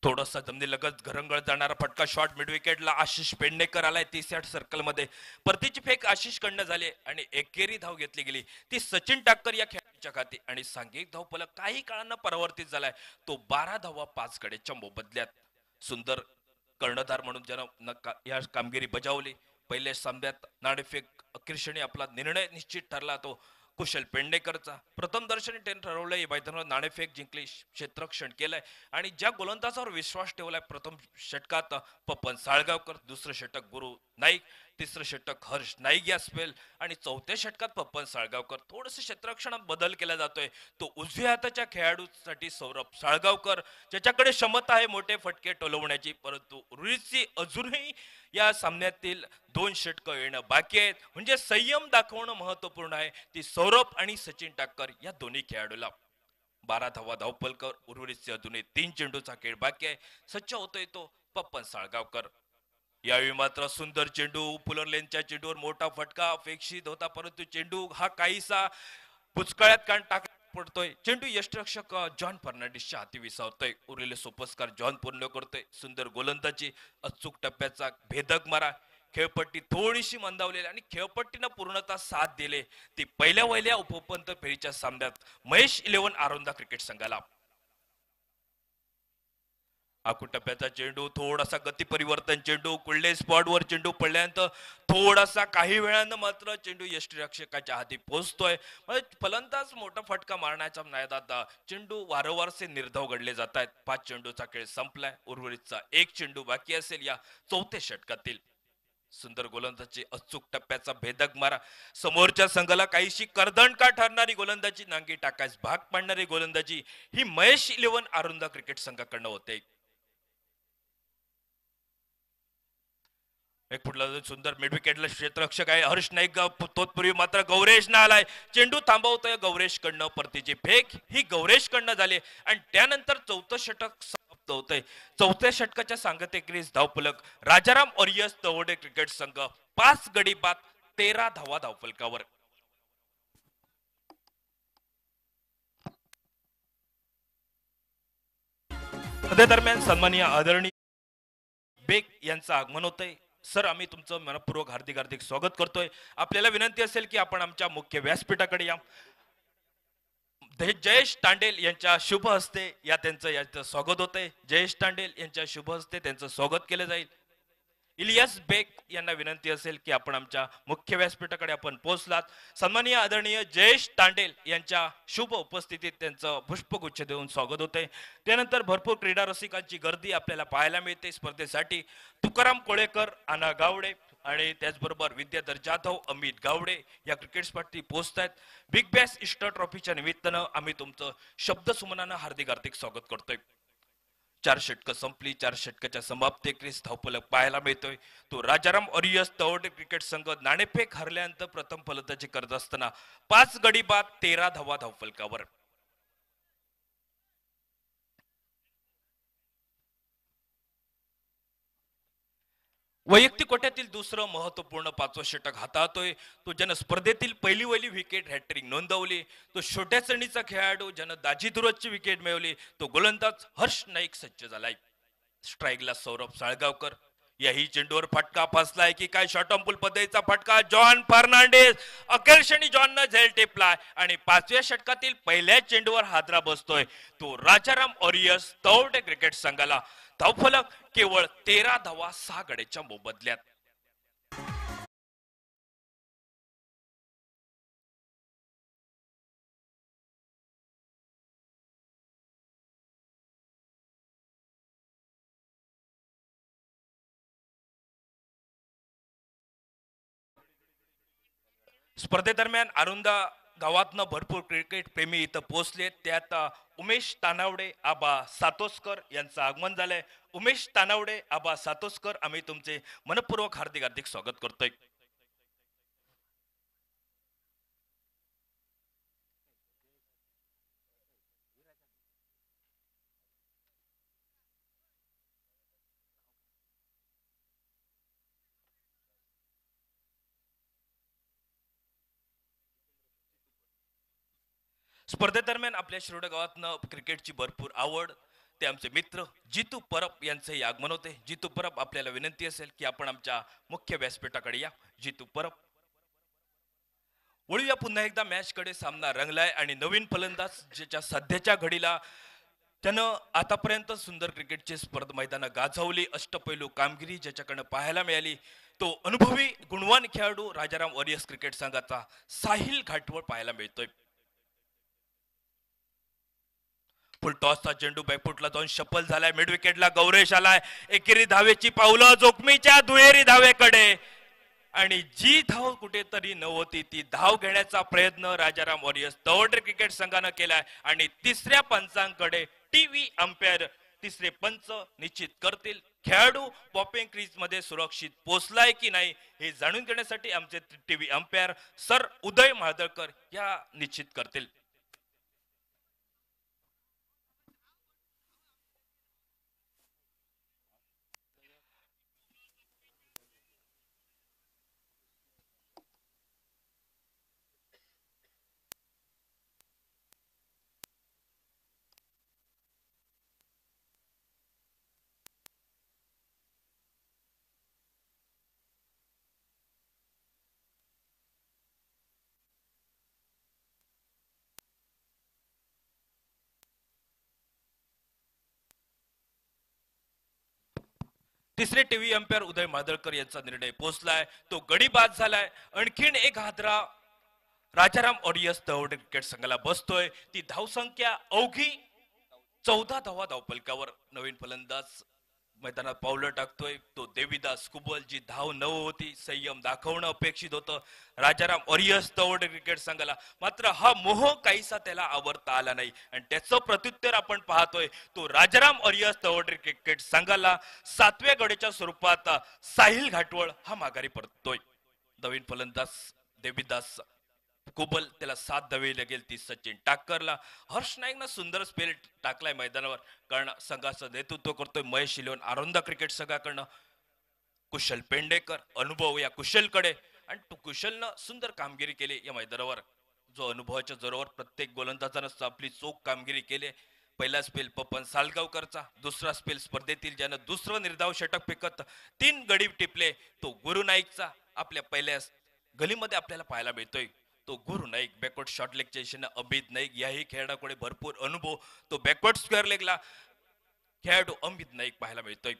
थोडासा जमिनीलगत घरंगळ जाणारा फटका शॉट मिड विकेटला आशिष पेडणेकर आलाय 30 सर्कल मध्ये. परतीची फेक आशिष कडनं झाली आणि एकेरी धाव घेतली गेली ती सचिन टाकर या खेळाडूच्या खाती आणि सांघिक धावफलक काही काळानं परिवर्तित झालाय, तो 12 धावा 5 गड्याच्या मोबदल्यात. सुंदर कर्णधार म्हणून ज्यानं या कामगिरी बजावली. पहिल्या सामन्यात नाणेफेक अखेरक्षणी आपला निर्णय निश्चित ठरला तो कुशल पेडणेकरचा. प्रथम दर्शनी त्याने ठरवलंय मैदानावर नाणेफेक जिंकली, क्षेत्ररक्षण केलंय आणि ज्या गोलंदाजावर विश्वास ठेवलाय प्रथम षटकात पप्पन साळगावकर, दुसरं षटक गुरु नाईक, तिसरं षटक हर्ष नाईक या स्पेल आणि चौथ्या षटकात पप्पन साळगावकर. थोडंसं क्षेत्ररक्षणात बदल केला जातोय, तो उजव्या हाताच्या खेळाडूसाठी सौरभ साळगावकर, ज्याच्याकडे क्षमता आहे मोठे फटके टोलवण्याची, परंतु रुईची अजूनही या सामन्यातील 2 षटकं येणं बाकी आहेत. म्हणजे संयम दाखवणं महत्वपूर्ण आहे. ती सौरभ आणि सचिन टाकर या दोन्ही खेळाडूला. 12 धावा धावफलकावर उर्वरितचे अजूनही 3 चेंडूचा खेळ बाकी आहे. सज्ज होतोय तो पप्पन साळगावकर. यावेळी मात्र सुंदर चेंडू, पुलरलेनच्या चेंडूवर मोठा फटका अपेक्षित होता, परंतु चेंडू हा काहीसा पुचकाळ्यात कान टाक पडतोय. चेंडू यष्टीरक्षक जॉन फर्नांडिसच्या हाती विसावतोय. उरलेले सोपस्कार जॉन पूर्ण करतोय. सुंदर गोलंदाजी, अचूक टप्प्याचा भेदक मारा. खेळपट्टी थोडीशी मंदावलेली आणि खेळपट्टीनं पूर्णतः साथ दिले ती पहिल्या वहिल्या उपउपांत्य फेरीच्या सामन्यात महेश 11 आरोंदा क्रिकेट संघाला. टप्प्याचा चेंडू, थोडासा गती परिवर्तन चेंडू, कुठले स्पॉटवर चेंडू पडल्यानंतर थोडासा काही वेळानं मात्र चेंडू यष्टीरक्षकाच्या हाती पोहोचतोय. म्हणजे फलंदाज मोठा फटका मारण्याचा नादात चेंडू वारंवारचे निर्धाव घडले जात आहेत. 5 चेंडूचा खेळ संपलाय. उर्वरितचा 1 चेंडू बाकी असेल या चौथ्या षटकातील. सुंदर गोलंदाजी, अचूक टप्प्याचा भेदक मारा, समोरच्या संघाला काहीशी कर्दनका ठरणारी गोलंदाजी, नांगी टाकायस भाग पाडणारी गोलंदाजी ही महेश 11 आरोंदा क्रिकेट संघाकडनं होते. एक पुढला सुंदर मिड विकेटला क्षेत्ररक्षक आहे हर्ष नाईक तोत्पूर्वी मात्र गौरेश ना आलाय. चेंडू थांबवतोय गौरेश कडनं परतीची फेक ही गौरेश कडनं झाली आणि त्यानंतर चौथं षटक समाप्त होतंय. चौथ्या षटकाच्या सांगतेखेरीज धावफलक राजाराम ओरियस तवडे क्रिकेट संघ 5 गडी बाद 13 धावा धावफलकावर. दरम्यान सन्माननीय आदरणीय बेग यांचं आगमन होतंय. सर आम्ही तुमचं मनपूर्वक हार्दिक हार्दिक स्वागत करतोय. आपल्याला विनंती असेल की आपण आमच्या मुख्य व्यासपीठाकडे या. जयेश तांडेल यांच्या शुभ हस्ते त्यांचं स्वागत होतंय. जयेश तांडेल यांच्या शुभ हस्ते त्यांचं स्वागत केलं जाईल. इलियास बेग यांना विनंती असेल की आपण आमच्या मुख्य व्यासपीठाकडे आपण पोहोचलात. सन्माननीय आदरणीय जयेश तांडेल यांच्या शुभ उपस्थितीत त्यांचं पुष्पगुच्छ देऊन स्वागत होते. त्यानंतर भरपूर क्रीडा रसिकांची गर्दी आपल्याला पाहायला मिळते स्पर्धेसाठी. तुकाराम कोळेकर, आना गावडे आणि त्याचबरोबर विद्याधर जाधव, अमित गावडे या क्रिकेटपटू पोहोचत आहेत. बिग बॅश ईस्टर ट्रॉफीच्या निमित्तानं आम्ही तुमचं शब्दसुमनानं हार्दिक हार्दिक स्वागत करतोय. 4 षटकं संपली. 4 षटकाच्या समाप्तीखेरीज धावफलक पाहायला मिळतोय तो राजाराम ओरियस तवडे क्रिकेट संघ नाणेफेक हरल्यानंतर प्रथम फलंदाजी करत असताना 5 गडी बाद 13 धावा धावफलकावर. वैयक्तिक कोट्यातील दुसरं महत्वपूर्ण 5वं षटक हाताळतोय तो ज्यानं स्पर्धेतील पहिली वली विकेट हॅट्रिक नोंदवली. तो छोट्या श्रेणीचा खेळाडू ज्यानं दाजीदुरची विकेट मिळवली तो गोलंदाज हर्ष नाईक सज्ज झालाय. स्ट्राईकला सौरभ साळगावकर. याही चेंडूवर फटका फसलाय की काय शॉर्ट ऑन पूल पद्धतीचा फटका. जॉन फर्नांडिस अखेर क्षणी जॉननं झेल टिपलाय आणि 5व्या षटकातील पहिल्या चेंडूवर हादरा बसतोय तो राजाराम ओरियस तवडे क्रिकेट संघाला. धावफलक केवळ 13 धावा 6 गड्याच्या मोबदल्यात. स्पर्धेदरम्यान आरुंदा गावातनं भरपूर क्रिकेट प्रेमी इथं पोहोचले. त्यात उमेश तानावडे आबा सातोसकर यांचं आगमन झालंय. उमेश तानावडे आबा सातोसकर आम्ही तुमचे मनपूर्वक हार्दिक हार्दिक स्वागत करतोय. स्पर्धेदरम्यान आपल्या शिरोडा गावातनं क्रिकेटची भरपूर आवड ते आमचे मित्र जितू परब यांचंही आगमन होते. जितू परब आपल्याला विनंती असेल की आपण आमच्या मुख्य व्यासपीठाकडे या. जितू परब. वळूया पुन्हा एकदा मॅचकडे. सामना रंगलाय आणि नवीन फलंदाज ज्याच्या सध्याच्या घडीला त्यानं आतापर्यंत सुंदर क्रिकेटची स्पर्धा मैदानं गाजवली. अष्टपैलू कामगिरी ज्याच्याकडनं पाहायला मिळाली तो अनुभवी गुणवान खेळाडू राजाराम वॉरियर्स क्रिकेट संघाचा साहिल घाटवळ पाहायला मिळतोय. फुल टॉसचा चेंडू बॅकफुटला जाऊन शफल झालाय. मिड विकेटला गौरेश आलाय. एकेरी धावेची पावलं जोखमीच्या दुहेरी धावेकडे आणि जी धाव कुठेतरी नव्हती ती धाव घेण्याचा प्रयत्न राजाराम वॉरियर्स तवडे क्रिकेट संघानं केलाय आणि तिसऱ्या पंचांकडे टीव्ही अंपायर तिसरे पंच निश्चित करतील. खेळाडू पॉपिंग क्रीज मध्ये सुरक्षित पोहोचलाय की नाही हे जाणून घेण्यासाठी आमचे टीव्ही अंपायर सर उदय माळदळकर या निश्चित करतील. तिसरे टीव्ही अंपायर उदय मादळकर यांचा निर्णय पोहोचलाय. तो गडी बाद झालाय. आणखीन एक हादरा राजाराम ओरियस तवडे क्रिकेट संघाला बसतोय. ती धावसंख्या अवघी 14 धावा धावफलकावर. नवीन फलंदाज मैदानात पावलं टाकतोय तो देवीदास कुबल. जी धाव नव होती, संयम दाखवणं अपेक्षित होतं राजाराम अरियस तवडे क्रिकेट संघाला. मात्र हा मोह काहीसा त्याला आवरता आला नाही आणि त्याचं प्रत्युत्तर आपण पाहतोय तो राजाराम अरियस तवडे क्रिकेट संघाला 7व्या गडेच्या स्वरूपात साहिल घाटवळ हा माघारी परततोय. नवीन फलंदाज देवीदास कुबल त्याला 7 धावे लागेल ती सचिन टाकरला. हर्ष नाईकनं सुंदर स्पेल टाकलाय मैदानावर, कारण संघाचं नेतृत्व करतोय महेश शिलवण आरोंदा क्रिकेट संघाकडनं. कुशल पेंडेकर अनुभव या कुशलकडे, आणि तो कुशलनं सुंदर कामगिरी केली या मैदानावर. जो अनुभवाच्या जोरावर प्रत्येक गोलंदाजानं आपली चोख कामगिरी केली. पहिला स्पेल पपन सालगावकरचा, दुसरा स्पेल स्पर्धेतील ज्यानं दुसरं निर्धाव षटक फेकत 3 गडी टिपले तो गुरु नाईकचा आपल्या पहिल्या गलीमध्ये आपल्याला पाहायला मिळतोय. तो गुरु नाईक बॅकवर्ड शॉर्ट लेगच्या दिशेने अमित नाईक याही खेळाडूकडे भरपूर अनुभव. तो बॅकवर्ड स्क्वेअर लेगला खेळाडू अमित नाईक पाहायला मिळतोय.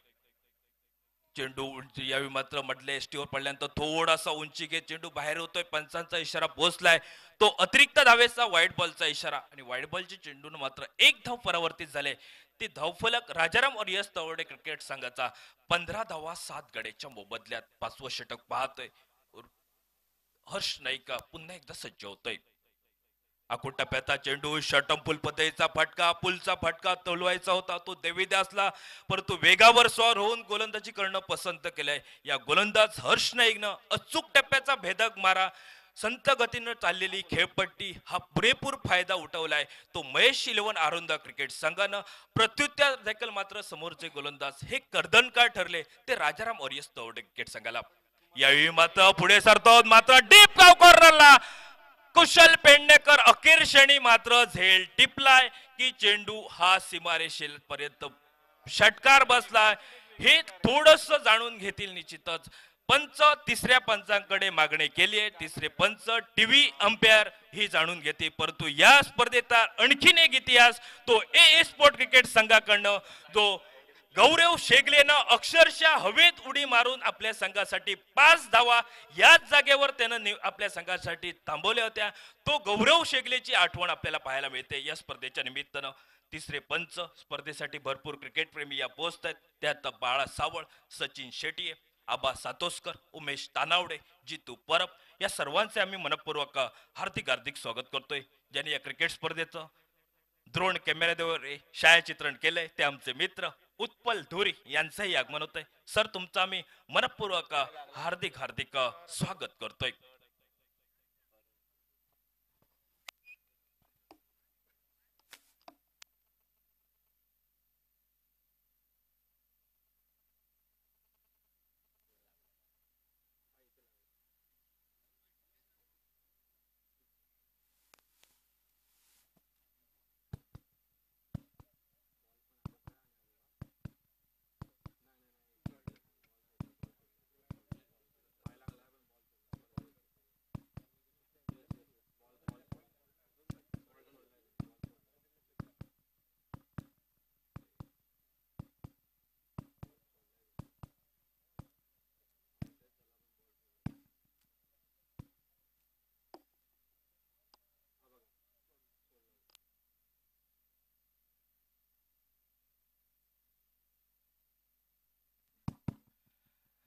चेंडू यावेळी मात्र मधल्या एसटीवर पडल्यानंतर थोडासा उंची घेत चेंडू बाहेर होतोय. पंचांचा इशारा पोहोचलाय, तो अतिरिक्त धावेचा व्हाईट बॉलचा इशारा, आणि व्हाईट बॉलची चेंडून मात्र 1 धाव परावर्तित झाले. ती धावफलक राजाराम अरियस तवडे क्रिकेट संघाचा 15 धावा 7 गड्याच्या मोबदल्यात. 5वं षटक पाहतोय हर्ष नाईका पुन्हा एकदा सज्ज होतोय. आखूड टप्प्याचा चेंडू शॉर्टम पुल पद्धतीचा फटका, पुलचा फटका तोलवायचा होता तो देवीदासला, परंतु वेगावर स्वार होऊन गोलंदाजी करणं पसंत केलंय या गोलंदाज हर्ष नाईकनं. अचूक टप्प्याचा भेदक मारा, संत गतीनं चाललेली खेळपट्टी हा पुरेपूर फायदा उठवलाय तो महेश शिलवण आरोंदा क्रिकेट संघानं. प्रत्युत्तर देखील मात्र समोरचे गोलंदाज हे कर्दनकार ठरले ते राजाराम अरियस तवडे क्रिकेट संघाला. यावेळी मात्र पुढे सरतो, मात्र डीप गाव कॉर्नरला कुशल पेडणेकर अखेर क्षणी मात्र झेल टिपलाय की चेंडू हा सीमारेषेपर्यंत षटकार बसलाय. हे थोडस जाणून घेतील निश्चितच. पंच तिसऱ्या पंचांकडे मागणी केली आहे. तिसरे पंच टीव्ही अंपायर ही जाणून घेते, परंतु या स्पर्धेचा आणखीन एक इतिहास तो ए स्पोर्ट क्रिकेट संघाकडनं जो गौरव शेगलेनं अक्षरशः हवेत उडी मारून आपल्या संघासाठी 5 धावा याच जागेवर त्यानं आपल्या संघासाठी थांबवल्या होत्या. तो गौरव शेगलेची आठवण आपल्याला पाहायला मिळते या स्पर्धेच्या निमित्तानं. तिसरे पंच स्पर्धेसाठी भरपूर क्रिकेट प्रेमी या पोहोचत आहेत. त्यात बाळा सावळ, सचिन शेट्टी, आबा सातोस्कर, उमेश तानावडे, जितू परब या सर्वांचे आम्ही मनपूर्वक हार्दिक स्वागत करतोय. ज्यांनी या क्रिकेट स्पर्धेचं द्रोण कॅमेऱ्यावर छायाचित्रण केलंय ते आमचे मित्र उत्पल धुरी यांचंही आगमन होतंय. सर, तुमचं आम्ही मनपूर्वक हार्दिक स्वागत करतोय.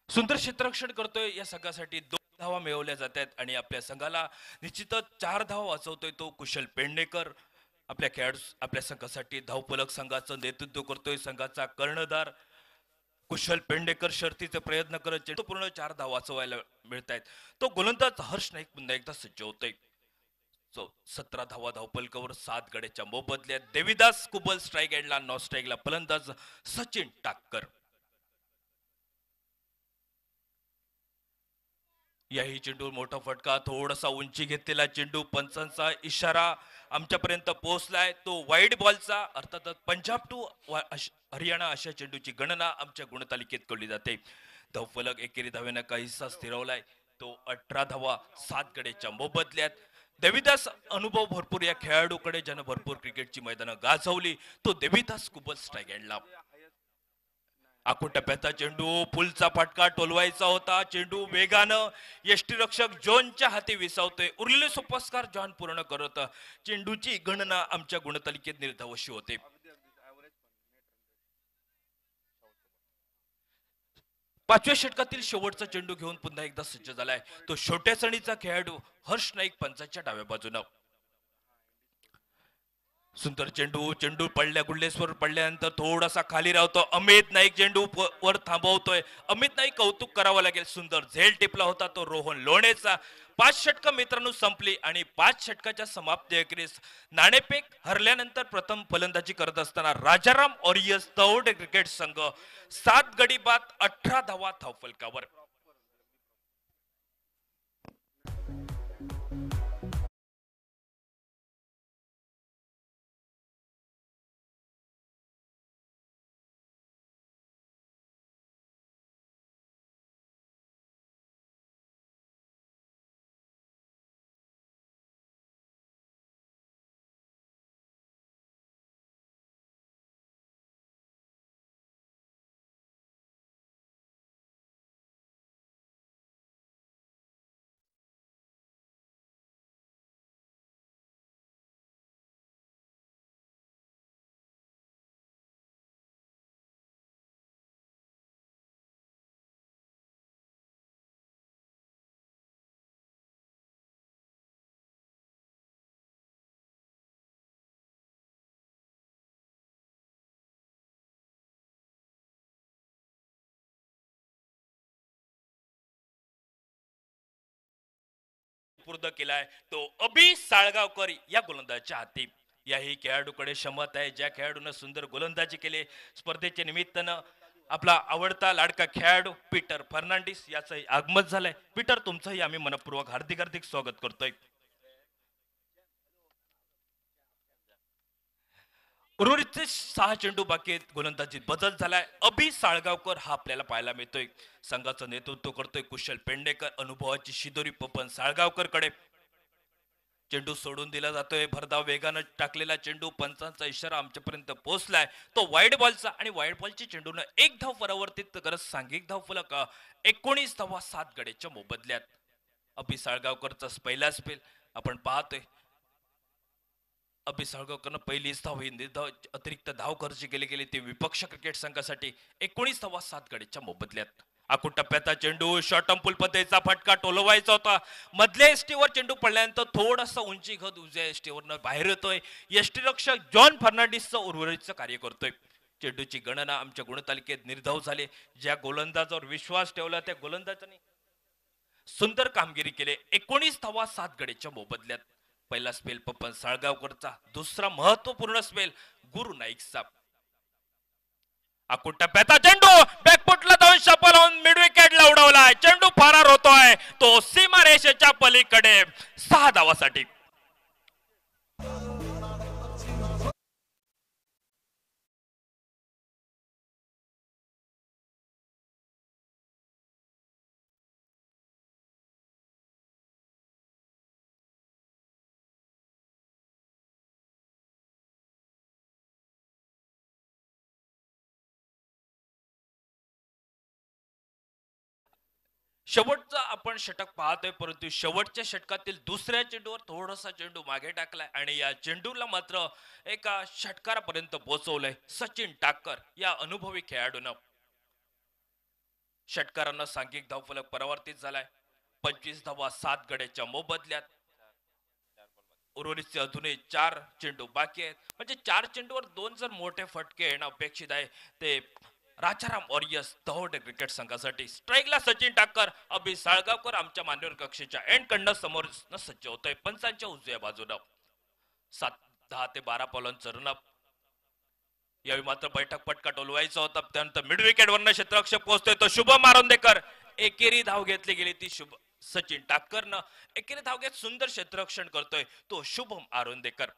सुंदर क्षेत्ररक्षण करतोय या संघासाठी. 2 धावा मिळवल्या जात आहेत आणि आपल्या संघाला निश्चितच 4 धावा वाचवतोय तो कुशल पेडणेकर. आपल्या खेळाडू आपल्या संघासाठी धावफलक संघाचं नेतृत्व करतोय. संघाचा कर्णधार कुशल पेडणेकर शर्तीचे प्रयत्न करत चेंडू पूर्ण 4 धावा वाचवायला मिळत आहेत. तो गोलंदाज हर्ष नाईक पुन्हा एकदा सज्ज होतोय. 17 धावा धावफलकावर 7 गड्याच्या मोबदल्यात. देवीदास कुबल स्ट्राईक एंडला, नॉन स्ट्राईकला फलंदाज सचिन टाककर. याही चेंडू मोठा फटका, थोडासा उंची घेतलेला चेंडू, पंचांचा इशारा आमच्यापर्यंत पोहोचलाय तो वाईड बॉलचा. अर्थातच पंजाब टू हरियाणा अशा चेंडूची गणना आमच्या गुणतालिकेत केली जाते. धावफलक एकेरी धावेनं काहीसा स्थिरवलाय तो 18 धावा 7 गड्याच्या मोबदल्यात. देवीदास अनुभव भरपूर या खेळाडूकडे, ज्यानं भरपूर क्रिकेटची मैदानं गाजवली तो देवीदास कुबल स्ट्राईक एंडला. आखूड टप्प्याचा चेंडू, पुलचा फटका टोलवायचा होता. चेंडू वेगानं यष्टीरक्षक जॉनच्या हाती विसावतोय. उरलेले सोपस्कार जॉन पूर्ण करत चेंडूची गणना आमच्या गुणतालिकेत निर्धावशी होते. पाचव्या षटकातील शेवटचा चेंडू घेऊन पुन्हा एकदा सज्ज झालाय तो छोट्या सणीचा खेळाडू हर्ष नाईक पंचांच्या डाव्या बाजूनं. सुंदर चेंडू चेंडू पडल्या गुल्लेश्वर पडल्यानंतर थोडासा खाली राहतो. अमित नाईक चेंडू वर थांबवतोय. अमित नाईक कौतुक करावं लागेल. सुंदर झेल टिपला होता तो रोहन लोणेचा. 5 षटकं मित्रांनो संपली आणि 5 षटकाच्या समाप्ती अखेरीस नाणेफेक हरल्यानंतर प्रथम फलंदाजी करत असताना राजाराम ऑरियस दौंड क्रिकेट संघ 7 गडी बाद 18 धावा धावफलकावर. पूर्ण केलाय तो अभि साळगावकर या गोलंदाजाच्या हाती. याही खेळाडूकडे क्षमता आहे. ज्या खेळाडूने सुंदर गोलंदाजी केली स्पर्धेच्या निमित्तानं आपला आवडता लाडका खेळाडू पीटर फर्नांडिस याचं आगमन झालंय. पीटर तुमचंही आम्ही मनपूर्वक हार्दिक हार्दिक स्वागत करतोय. उर्वरितचे 6 चेंडू बाकी आहेत. गोलंदाजीत बदल झालाय. अभि साळगावकर हा आपल्याला पाहायला मिळतोय. संघाचं नेतृत्व करतोय कुशल पेंडेकर. अनुभवाची शिदोरी पपन साळगावकर कडे. चेंडू सोडून दिला जातोय. भरधाव वेगानं टाकलेला चेंडू पंचांचा इशारा आमच्यापर्यंत पोहोचलाय तो वाईड बॉलचा आणि वाईड बॉलच्या चेंडूनं 1 धाव परावर्तित करत सांघिक धाव फलक 19 धावा 7 गड्याच्या मोबदल्यात. अभि साळगावकरचा पहिला स्पेल आपण पाहतोय. अभि साळगावकरनं पहिलीच धाव ही निर्धाव अतिरिक्त धाव खर्च केली गेली ती विपक्ष क्रिकेट संघासाठी 19 धावा 7 गड्याच्या मोबदल्यात. आखूड टप्प्याचा चेंडू शॉर्ट पूल पद्धतीचा फटका टोलवायचा होता. मधल्या एसटीवर चेंडू पडल्यानंतर थोडासा उंची घट उजव्या एसटीवरनं बाहेर येतोय. एसटी रक्षक जॉन फर्नांडिसचं उर्वरितचं कार्य करतोय. चेंडूची गणना आमच्या गुणतालिकेत निर्धाव झाले. ज्या गोलंदाजावर विश्वास ठेवला त्या गोलंदाजाने सुंदर कामगिरी केली. 19 धावा 7 गड्याच्या मोबदल्यात. पहिला स्पेल पपन साळगावकरचा. दुसरा महत्वपूर्ण स्पेल गुरु नाईकचा. आखूड टप्प्याचा चेंडू बॅकफुटला जाऊन शपल लावून मिड विकेटला उडवलाय. चेंडू फरार होतोय तो सीमा रेषेच्या पलीकडे 6 धावासाठी. शेवटचा आपण षटक पाहतोय परंतु शेवटच्या षटकातील दुसऱ्या चेंडूवर थोडासा चेंडू मागे टाकलाय आणि या चेंडूला मात्र एका षटकारापर्यंत पोहोचवलंय सचिन टाकर या अनुभवी खेळाडूनं. षटकारांना सांघिक धावफलक परावर्तित झालाय. 25 धावा 7 गड्याच्या मोबदल्यात. उर्वरितचे अजूनही 4 चेंडू बाकी आहेत. म्हणजे 4 चेंडूवर 2 जर मोठे फटके येणं अपेक्षित आहे ते राजाराम ऑरियस दौंड क्रिकेट संघासाठी. स्ट्राईकला सचिन टाकर. अभि साळगावकर आमच्या मान्यवर कक्षेच्या एंड कडनं समोर सज्ज होतोय पंचांच्या उजव्या बाजूनं. 10 ते 12 पावलांचं रनअप. यावेळी मात्र बैठक पटका टोलवायचा होता. त्यानंतर मिड विकेट वरनं क्षेत्ररक्षक पोहोचतोय तो शुभम आरोंदेकर. एकेरी धाव घेतली गेली ती सचिन टाकरनं. एकेरी धाव घेत सुंदर क्षेत्ररक्षण करतोय तो शुभम आरोंदेकर.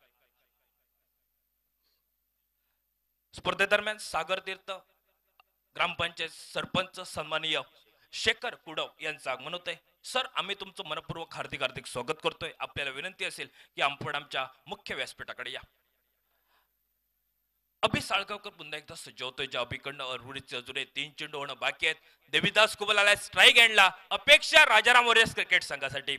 स्पर्धेदरम्यान सागर तीर्थ ग्रामपंचायत सरपंच सन्माननीय शेखर कुडव यांचं आगमन होतंय. सर आम्ही तुमचं मनपूर्वक हार्दिक हार्दिक स्वागत करतोय. आपल्याला विनंती असेल की आपण आमच्या मुख्य व्यासपीठाकडे या. अभि साळगावकर पुन्हा एकदा सज्ज होतोय. ज्या अभिकडनं उर्वरितचे अजूनही 3 चेंडू होणं बाकी आहेत. देवीदास कुबल आलाय स्ट्राईक एंडला. अपेक्षा राजाराम वॉरियर्स क्रिकेट संघासाठी.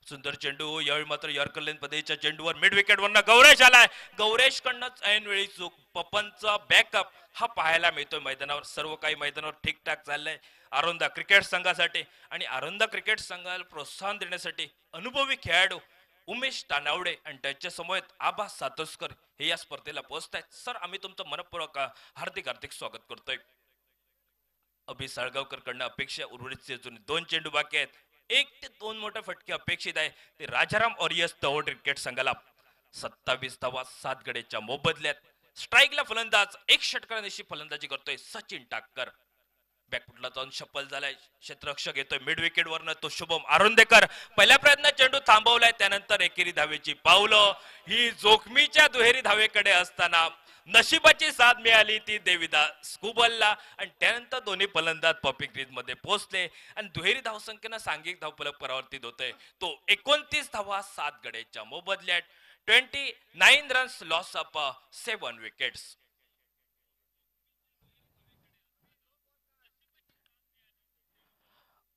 सुंदर चेंडू यावेळी मात्र यॉर्कर लेन पद्धतीच्या चेंडूवर मिड विकेट वरनं गौरेश आलाय. गौरेश कडनंच ऐनवेळी चूक. पपनचा बॅकअप हा पाहायला मिळतोय मैदानावर. सर्व काही मैदानावर ठीकठाक चाललंय आरोंदा क्रिकेट संघासाठी. आणि आरोंदा क्रिकेट संघाला प्रोत्साहन देण्यासाठी अनुभवी खेळाडू उमेश तानावडे आणि त्यांच्या समोर आबा सातोसकर हे या स्पर्धेला पोहोचतायत. सर आम्ही तुमचं मनपूर्वक हार्दिक हार्दिक स्वागत करतोय. अभि साळगावकर कडनं अपेक्षा उर्वरित अजून 2 चेंडू बाकी आहेत. 1 ते 2 मोठे फटके अपेक्षित आहे. ते राजाराम ऑरियस तवड क्रिकेट संघाला 27 धावा 7 गड्याच्या मोबदल्यात. स्ट्राईकला फलंदाज 1 षटकारानिशी फलंदाजी करतोय सचिन टाककर. बॅकफुटला जाऊन शफल झालाय. क्षेत्ररक्षक येतोय मिड विकेट वरनं तो शुभम आरोंदेकर. पहिल्या प्रयत्नात चेंडू थांबवलाय. त्यानंतर एकेरी धावेची पावलं. ही जोखमीच्या दुहेरी धावेकडे असताना नशिबाची साथ मिळाली ती देविदास कुबलला. आणि त्यानंतर दोन्ही फलंदाज पॉपी क्रीज मध्ये पोहोचले आणि दुहेरी धावसंख्येनं सांघिक धावफलक परावर्तित होतोय. तो 29 धावा 7 गड्याच्या मोबदल्यात. 29 रन्स लॉस ऑफ 7 विकेट्स.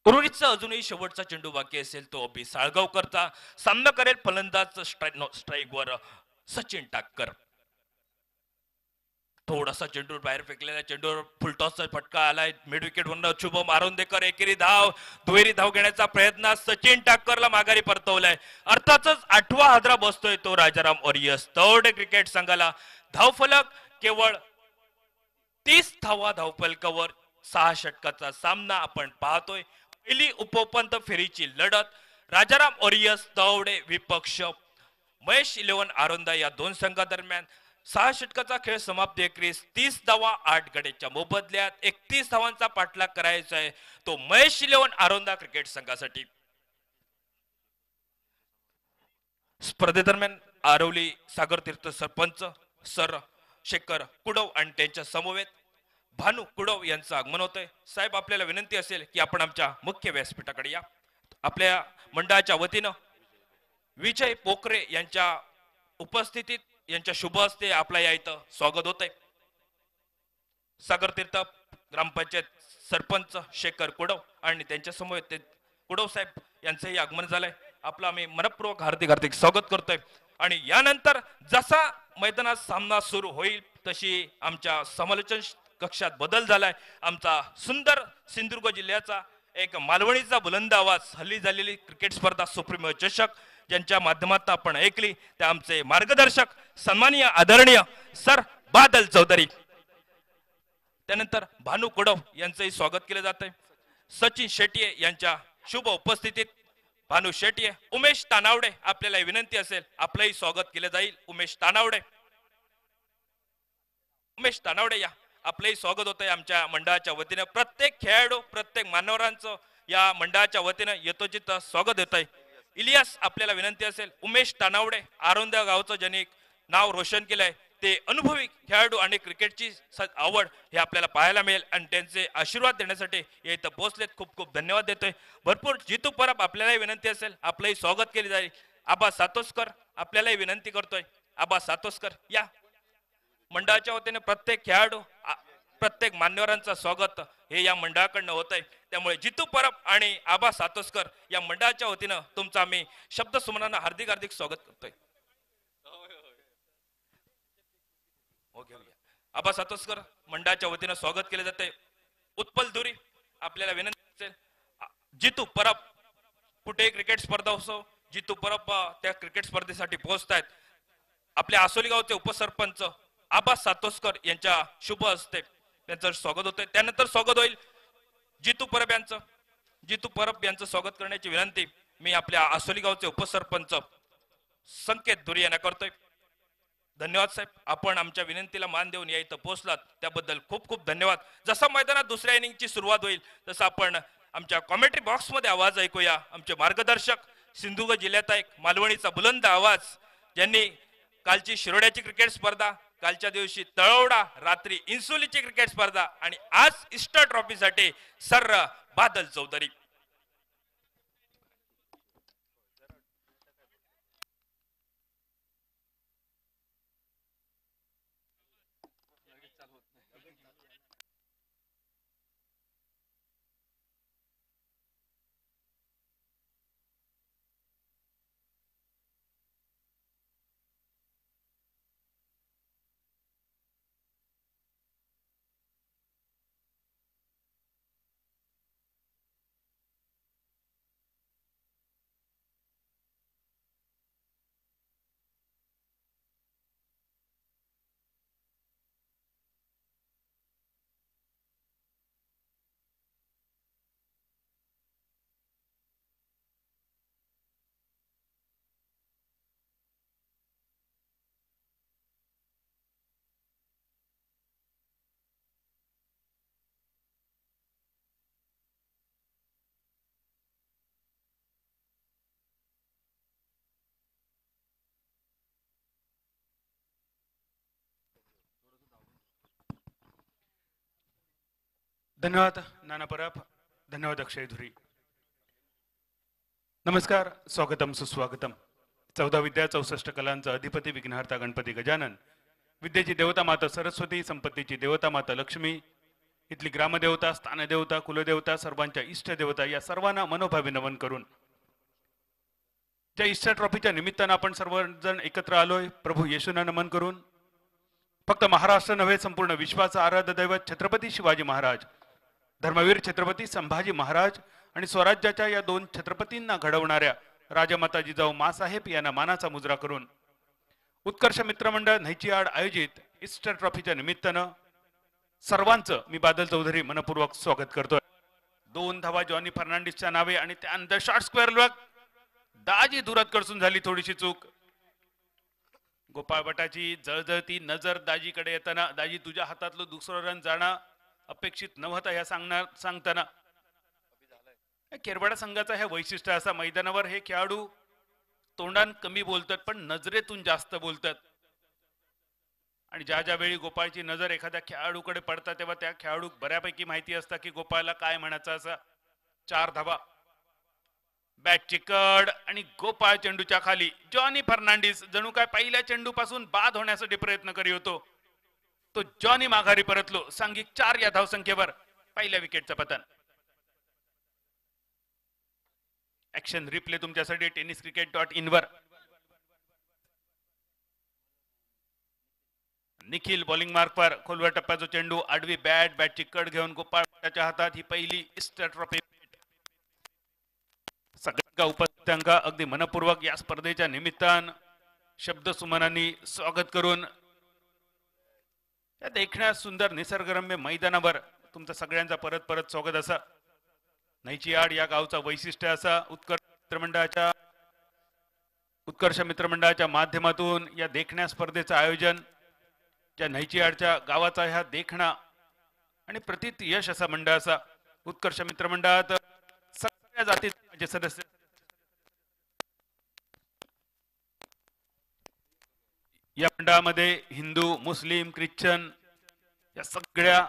उर्वरितचा अजूनही शेवटचा चेंडू बाकी असेल तो अभि साळगावकरचा. सामना करेल फलंदाज स्ट्राईक वर सचिन टाककर. थोडासा चेंडू बाहेर फेकलेला चेंडूवर फुलटॉसचा फटका आलाय. मिड विकेट वरनं शुभम आरोंदेकर एकेरी धाव. दुहेरी धाव घेण्याचा प्रयत्न सचिन टाकरला माघारी परतवलाय. अर्थातच 8वा हादरा बसतोय तो राजाराम ऑरियस तवडे क्रिकेट संघाला. धावफलक केवळ 30 धावा धावफलकावर 6 षटकाचा सामना आपण पाहतोय. पहिली उपपंत फेरीची लढत राजाराम ऑरियस तवडे विपक्ष महेश 11 आरोंदा या दोन संघादरम्यान. 6 षटकाचा खेळ समाप्ती एकरीस. 30 धावा 8 गड्याच्या मोबदल्यात. 31 धावांचा पाठलाग करायचा आहे तो महेश 11 आरोंदा क्रिकेट संघासाठी. स्पर्धेदरम्यान आरवली सागर तीर्थ सरपंच सर शेखर कुडव आणि त्यांच्या समवेत भानू कुडव यांचं आगमन होतंय. साहेब आपल्याला विनंती असेल की आपण आमच्या मुख्य व्यासपीठाकडे या. आपल्या मंडळाच्या वतीनं विजय पोखरे यांच्या उपस्थितीत यांच्या शुभ हस्ते आपला या इथं स्वागत होत आहे. सागर तीर्थ ग्रामपंचायत सरपंच शेखर कुडव आणि त्यांच्या समोर ते कुडव साहेब यांचंही आगमन झालंय. आपलं आम्ही मनपूर्वक हार्दिक हार्दिक स्वागत करतोय. आणि यानंतर जसा मैदानात सामना सुरू होईल तशी आमच्या समालोचन कक्षात बदल झालाय. आमचा सुंदर सिंधुदुर्ग जिल्ह्याचा एक मालवणीचा बुलंद आवाज हल्ली झालेली क्रिकेट स्पर्धा सुप्रीमो चषक ज्यांच्या माध्यमातून आपण ऐकली ते आमचे मार्गदर्शक सन्माननीय आदरणीय सर बादल चौधरी. त्यानंतर भानू कुडव यांचंही स्वागत केलं जात आहे. सचिन शेट्ये यांच्या शुभ उपस्थितीत भानू शेट्ये. उमेश तानावडे आपल्याला विनंती असेल आपलंही स्वागत केलं जाईल. उमेश तानावडे. उमेश तानावडे या आपलंही स्वागत होत आहे आमच्या मंडळाच्या वतीने. प्रत्येक खेळाडू प्रत्येक मान्यवरांचं या मंडळाच्या वतीने यथोचित स्वागत होत आहे. इलियास आपल्याला विनंती असेल. उमेश तानावडे आरोंदा गावचं ज्यांनी नाव रोशन केलंय ते अनुभवी खेळाडू आणि क्रिकेटची आवड हे आपल्याला पाहायला मिळेल आणि त्यांचे आशीर्वाद देण्यासाठी या इथं पोहोचलेत. खूप खूप धन्यवाद देतोय. भरपूर जितू परब आपल्यालाही विनंती असेल आपलंही स्वागत केले जाईल. आबा सातोसकर आपल्यालाही विनंती करतोय. आबा सातोसकर या. मंडळाच्या वतीने प्रत्येक खेळाडू प्रत्येक मान्यवरांचं स्वागत हे या मंडळाकडनं होत आहे. त्यामुळे जितू परब आणि आबा सातोसकर या मंडळाच्या वतीनं तुमचं आम्ही शब्द सुमनांना हार्दिक हार्दिक स्वागत करतोय. आबा सातोसकर मंडळाच्या वतीनं स्वागत केले जाते. उत्पल धुरी आपल्याला विनंती असेल. जितू परब कुठे क्रिकेट स्पर्धा असो जितू परब त्या क्रिकेट स्पर्धेसाठी पोहोचतायत. आपल्या आसोली गावचे उपसरपंच आबा सातोसकर यांच्या शुभ हस्ते त्यांचं स्वागत होतंय. त्यानंतर स्वागत होईल जितू परब यांचं. जितू परब यांचं स्वागत करण्याची विनंती मी आपल्या आसोली गावचे उपसरपंच संकेत धुरी यांना करतोय. धन्यवाद साहेब. आपण आमच्या विनंतीला मान देऊन या इथं पोहोचलात त्याबद्दल खूप खूप धन्यवाद. जसा मैदानात दुसऱ्या इनिंगची सुरुवात होईल तसं आपण आमच्या कॉमेंट्री बॉक्स मध्ये आवाज ऐकूया. आमचे मार्गदर्शक सिंधुदुर्ग जिल्ह्याचा एक मालवणीचा बुलंद आवाज ज्यांनी कालची शिरोड्याची क्रिकेट स्पर्धा कालच्या दिवशी तळवडा रात्री इन्सुलीची क्रिकेट स्पर्धा आणि आज ईस्टर ट्रॉफीसाठी सर बादल चौधरी. धन्यवाद नाना परब. धन्यवाद अक्षय धुरी. नमस्कार, स्वागतम सुस्वागतम. 14 विद्या 64 कलांचा अधिपती विघ्नहर्ता गणपती गजानन, विद्येची देवता माता सरस्वती, संपत्तीची देवता माता लक्ष्मी, इथली ग्रामदेवता, स्थानदेवता, कुलदेवता, सर्वांच्या इष्ट देवता या सर्वांना मनोभावे नमन करून ज्या ईस्टर ट्रॉफीच्या निमित्तानं आपण सर्वजण एकत्र आलोय, प्रभू येशूंना नमन करून फक्त महाराष्ट्र नव्हे संपूर्ण विश्वाचा आराध्य दैवत छत्रपती शिवाजी महाराज, धर्मवीर छत्रपती संभाजी महाराज आणि स्वराज्याच्या या दोन छत्रपतींना घडवणाऱ्या राजमाता जिजाऊ मासाहेब यांना मानाचा मुजरा करून उत्कर्ष मित्रमंडळ न्हैचीआड आयोजित ईस्टर ट्रॉफीच्या निमित्तानं सर्वांचं मी बादल चौधरी मनपूर्वक स्वागत करतोय. 2 धावा जॉनी फर्नांडिसच्या नावे आणि त्यानंतर शॉर्ट स्क्वेअर लॉक दाजी दुरात कडसून झाली थोडीशी चूक. गोपाळ भटाची जळजळती नजर दाजीकडे येताना, दाजी तुझ्या हातातलं दुसरं रन जाणं अपेक्षित नव्हतं ह्या सांगताना केरवाडा संघाचा हे वैशिष्ट्य असा, मैदानावर हे खेळाडू तोंडान कमी बोलतात पण नजरेतून जास्त बोलतात. आणि ज्या ज्या वेळी गोपाळची नजर एखाद्या खेळाडूकडे पडतात तेव्हा त्या खेळाडू बऱ्यापैकी माहिती असतं की गोपाळला काय म्हणायचं. असा 4 धावा, बॅट चिकड आणि गोपाळ चेंडूच्या खाली. जॉनी फर्नांडिस जणू काय पहिल्या चेंडू पासून बाद होण्यासाठी प्रयत्न करी होतो, तो जॉनी माघारी परतलो. सांघिक 4 या धावसंख्येवर पहिल्या विकेटचं पतन. ऍक्शन रिप्ले तुमच्यासाठी tenniscricket.in वर. निखिल बॉलिंग मार्कवर खोलवर टप्प्याचा चेंडू, आडवी बॅट चिकड घेऊन गोपाळच्या हातात ही पहिली ईस्टर ट्रॉफी. सगळ्या उपस्थितांका अगदी मनपूर्वक या स्पर्धेच्या निमित्तानं शब्द सुमनांनी स्वागत करून या देखण्या सुंदर निसर्गरम्य मैदानावर तुमचं सगळ्यांचा परत परत स्वागत असा. न्हैचीआड या गावचा वैशिष्ट्य असा, उत्कर्ष मित्रमंडळाच्या माध्यमातून या देखण्या स्पर्धेचं आयोजन, ज्या न्हैचीआडच्या गावाचा ह्या देखणा आणि प्रतीत यश असा मंडळ असा. उत्कर्ष मित्रमंडळात सगळ्या जातीचे सदस्य, या मंडळामध्ये हिंदू, मुस्लिम, ख्रिश्चन या सगळ्या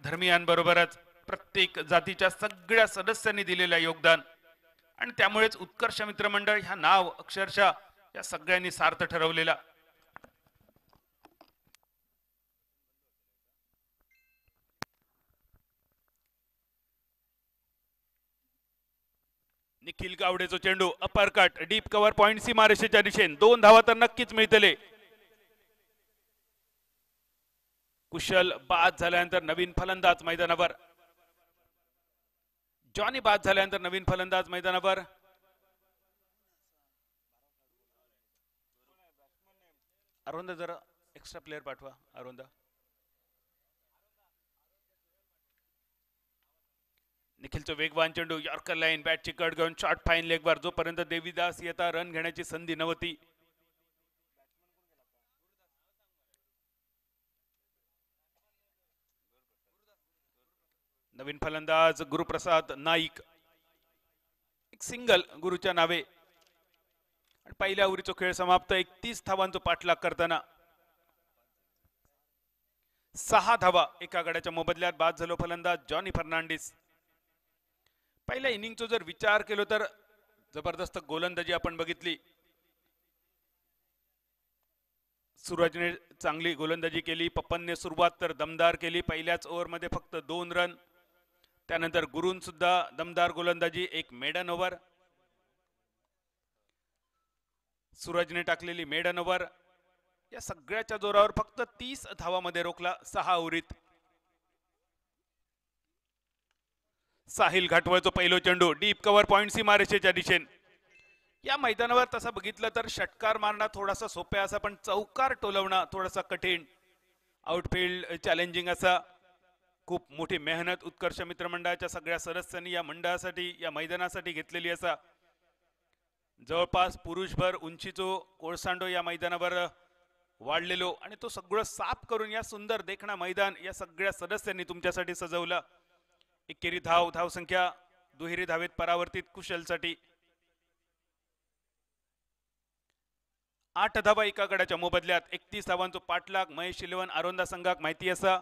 धर्मीयांबरोबरच प्रत्येक जातीच्या सगळ्या सदस्यांनी दिलेलं योगदान आणि त्यामुळेच उत्कर्ष मित्रमंडळ ह्या नाव अक्षरशः या सगळ्यांनी सार्थ ठरवलेला. निखिल गावडेचा चेंडू, upper cut, deep cover, point सीमारेषेच्या दिशेने 2 धावा तर नक्कीच मिळतले. कुशल बाद झाल्यानंतर नवीन फलंदाज मैदानावर. जॉनी बाद झाल्यानंतर नवीन फलंदाज मैदानावर. अरुंद जरा एक्स्ट्रा प्लेयर पाठवा. अरुंद. निखिलचं वेगवान चेंडू, यॉर्कर लाईन, बॅटची कट घेऊन शॉर्ट फाईन लेगवर. जोपर्यंत देवीदास येता रन घेण्याची संधी नव्हती. नवीन फलंदाज गुरुप्रसाद नाईक, एक सिंगल गुरुच्या नावे आणि पहिल्या ओव्हरीचा खेळ समाप्त. 31 धावांचा पाठलाग करताना 6 धावा एका गड्याच्या मोबदल्यात बाद झालो फलंदाज जॉनी फर्नांडिस. पहिल्या इनिंगचा जर विचार केलो तर जबरदस्त गोलंदाजी आपण बघितली. सूरजने चांगली गोलंदाजी केली, पप्पनने सुरुवात तर दमदार केली. पहिल्याच ओव्हरमध्ये फक्त 2 रन. त्यानंतर गुरुन सुद्धा दमदार गोलंदाजी, एक मेडन ओव्हर. सूरजने टाकलेली मेडन ओव्हर या सगळ्याच्या जोरावर फक्त 30 धावामध्ये रोखला 6 ओव्हरीत. साहिल घाटवळचा पहिलो चेंडू, डीप कव्हर, पॉइंट सीमारेषेच्या दिशेने. या मैदानावर तसं बघितलं तर षटकार मारणं थोडासा सोप्या असा, पण चौकार टोलवणं थोडासा कठीण. आउटफील्ड चॅलेंजिंग असा. खूप मोठी मेहनत उत्कर्ष मित्रमंडळाच्या सगळ्या सदस्यांनी या मंडळासाठी, या मैदानासाठी घेतलेली असा. जवळपास पुरुषभर उंचीचो कोळसांडो या मैदानावर वाढलेलो आणि तो सगळं साफ करून या सुंदर देखणा मैदान या सगळ्या सदस्यांनी तुमच्यासाठी सजवलं. एकेरी धावसंख्या, दुहेरी धावेत परावर्तित कुशलसाठी. 8 धावा एका गडाच्या मोबदल्यात 31 धावांचा पाठलाग महेश शिलवण आरोंदा संघाक माहिती असा.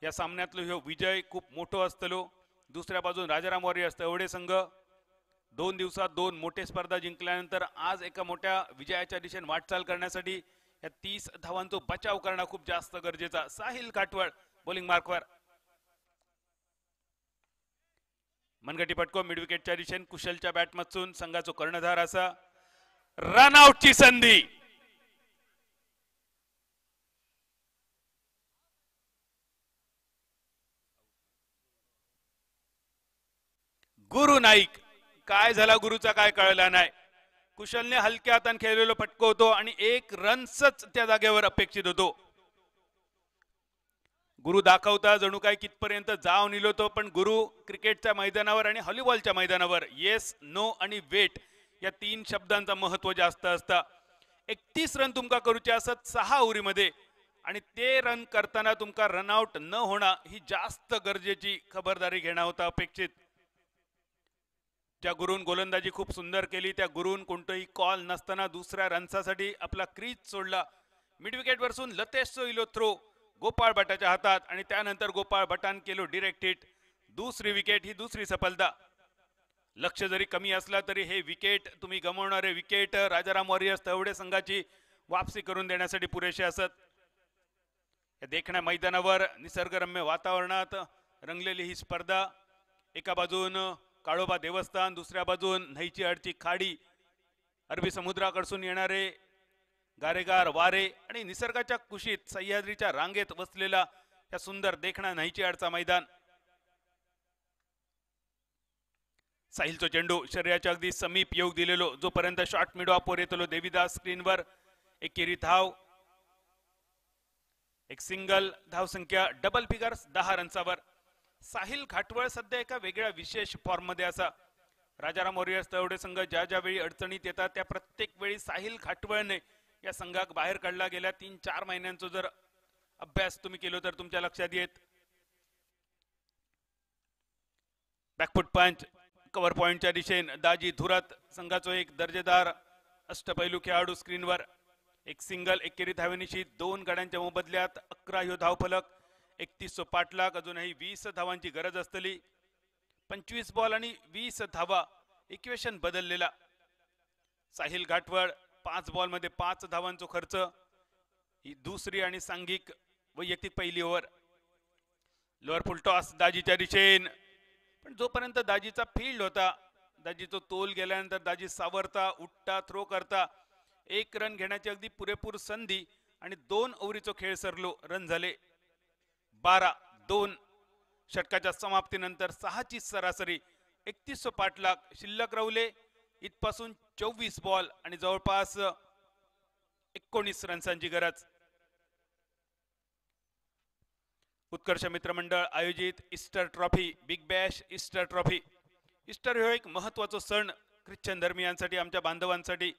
या सामन्यातलो ह्यो विजय खूप मोठो असतलो. दुसऱ्या बाजून राजाराम वॉरियर्स एवढे संघ 2 दिवसात 2 मोठे स्पर्धा जिंकल्यानंतर आज एका मोठ्या विजयाच्या दिशेने वाटचाल करण्यासाठी या 30 धावांचा बचाव करणं खूप जास्त गरजेचा. साहिल काटवळ बॉलिंग मार्कवर, मनगटी पटको मिड विकेटच्या दिशेने कुशलच्या बॅटमधून संघाचो कर्णधार असा रनआउटची संधी. गुरु नाईक, काय झाला गुरुचा काय कळला नाही. कुशलने हलक्या हाताने खेळलेलो फटको होतो आणि एक रन्सच त्या जागेवर अपेक्षित होतो. गुरु दाखवता जणू काय कितपर्यंत जाऊन इलो तो, पण गुरु क्रिकेटच्या मैदानावर आणि हॉलीबॉलच्या मैदानावर येस नो आणि वेट या 3 शब्दांचा महत्व जास्त असता. 31 रन तुमका करूचे असत 6 ओव्हरीमध्ये आणि ते रन करताना तुमका रनआउट न होणं ही जास्त गरजेची खबरदारी घेणं होता अपेक्षित. ज्या गुरुन गोलंदाजी खूप सुंदर केली त्या गुरुन कोणतंही कॉल नसताना दुसऱ्या रनसाठी आपला क्रीज सोडला. मिड विकेट वरसून लतेशचो इलो थ्रो गोपाळ भटाच्या हातात आणि त्यानंतर गोपाळ भटान केलो डिरेक्ट हिट. दुसरी विकेट ही दुसरी सफलता. लक्ष जरी कमी असला तरी हे विकेट तुम्ही गमावणारे विकेट राजाराम वॉरियर्स तवडे संघाची वापसी करून देण्यासाठी पुरेसे असत. या देखण्या मैदानावर निसर्गरम्य वातावरणात रंगलेली ही स्पर्धा, एका बाजून काळोबा देवस्थान, दुसऱ्या बाजून न्हईची आडची खाडी, अरबी समुद्राकडून येणारे गारेगार वारे आणि निसर्गाच्या कुशीत सह्याद्रीच्या रांगेत वसलेला या सुंदर देखणा न्हईची आडचा मैदान. साहिलचो चेंडू शरीराच्या अगदी समीप योग दिलेलो, जोपर्यंत शॉर्ट मिड ऑफ वर येतलो देवीदास स्क्रीनवर. एकेरी धाव, एक सिंगल धाव संख्या, डबल फिगर्स 10 रन्सावर. साहिल घाटवळ सध्या एका वेगळ्या विशेष फॉर्म मध्ये असा. राजाराम वॉरियर्स तवडे संघ ज्या ज्या वेळी अडचणीत येतात त्या प्रत्येक वेळी साहिल घाटवळने या संघाक बाहेर काढला. गेल्या 3-4 महिन्यांचा जर अभ्यास तुम्ही केलो तर तुमच्या लक्षात येत. बॅकफुट पंच कव्हर पॉइंटच्या दिशेने दाजी धुरत संघाचो एक दर्जेदार अष्टपैलू खेळाडू स्क्रीनवर. एक सिंगल, एकेरी धावेनिशी 2 गड्यांच्या मोबदल्यात 11 ह्यो धावफलक, 31 पाठलाग. अजूनही 20 धावांची गरज असतली. 25 बॉल आणि 20 धावा, इक्वेशन बदललेला. साहिल घाटवळ 5 बॉल मध्ये 5 धावांचा खर्च. ही दुसरी आणि सांघिक वैयक्तिक पहिली ओव्हर. लोअर फुल टॉस दाजीच्या दिशेन, पण जोपर्यंत दाजीचा फील्ड होता, दाजीचा तोल गेल्यानंतर दाजी सावरता, उठता, थ्रो करता. 1 रन घेण्याची अगदी पुरेपूर संधी आणि 2 ओव्हरीचो खेळ सरलो. रन झाले 12-2. षटकाच्या समाप्तीनंतर 6ची सरासरी, 31 पाठलाग. शिल्लक राहुले इथपासून 24 बॉल आणि जवळपास 19 रन्सांची गरज. उत्कर्ष मित्रमंडळ आयोजित Easter trophy, big Bash Easter trophy. Easter हा एक महत्वाचा सण ख्रिश्चन धर्मियांसाठी, आमच्या बांधवांसाठी.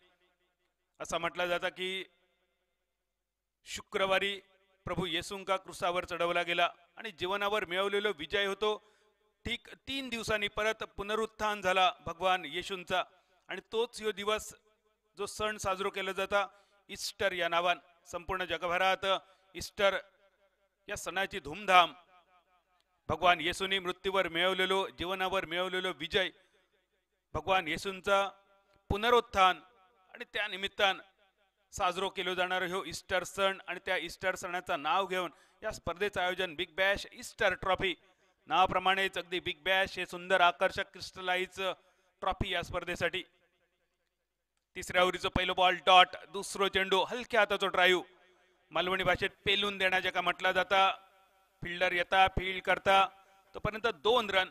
असा म्हटलं जातं की शुक्रवारी प्रभू येशूंका क्रुसावर चढवला गेला आणि जीवनावर मिळवलेलो विजय होतो. ठीक 3 दिवसांनी परत पुनरुत्थान झाला भगवान येशूंचा आणि तोच यो दिवस जो सण साजरा केला जाता ईस्टर या नावान. संपूर्ण जगभरात ईस्टर या सणाची धूमधाम, भगवान येशूंनी मृत्यूवर मिळवलेलो, जीवनावर मिळवलेलो विजय, भगवान येशूंचा पुनरुत्थान आणि त्या निमित्तान साजरो केलो जाणार ह्यो ईस्टर सण. आणि त्या ईस्टर सणाचा नाव घेऊन या स्पर्धेचं आयोजन बिग बॅश ईस्टर ट्रॉफी. नावाप्रमाणेच अगदी बिग बॅश हे सुंदर आकर्षक क्रिस्टलाइज ट्रॉफी या स्पर्धेसाठी. तिसऱ्या ओव्हरीचं पहिलं बॉल डॉट, दुसरो चेंडू हलक्या हाताचा ड्राईव्ह. मालवणी भाषेत पेलून देण्याचे का म्हटला जाता. फिल्डर येता, फील्ड करता, तोपर्यंत 2 रन.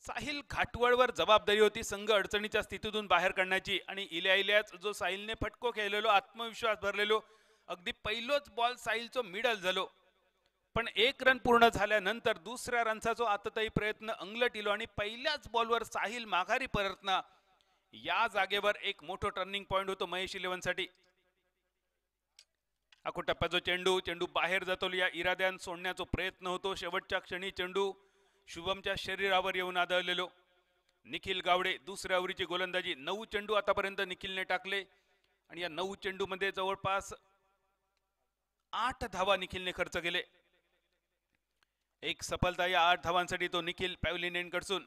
साहिल घाटवळवर जबाबदारी होती संघ अडचणीच्या स्थितीतून बाहेर काढण्याची आणि इल्याच जो साहिलने फटको खेळलेलो, आत्मविश्वास भरलेलो, अगदी पहिलोच बॉल साहिलचो मिडल झालो. पण 1 रन पूर्ण झाल्यानंतर दुसऱ्या रनचा जो आतताई प्रयत्न अंगलट इलो आणि पहिल्याच बॉलवर साहिल माघारी परतना. या जागेवर एक मोठं टर्निंग पॉइंट होतो महेश 11 साठी. अकोटप्पाचो चेंडू बाहेर जातो या इराद्यान सोडण्याचा प्रयत्न होतो. शेवटच्या क्षणी चेंडू शुभमच्या शरीरावर येऊन आदळलेलो. निखिल गावडे दुसऱ्या ओव्हरीची गोलंदाजी. 9 चेंडू आतापर्यंत निखिलने टाकले आणि या 9 चेंडू मध्ये जवळपास 8 धावा निखिलने खर्च केले. एक सफलता या 8 धावांसाठी तो निखिल पॅव्हलियन एंड कडसून.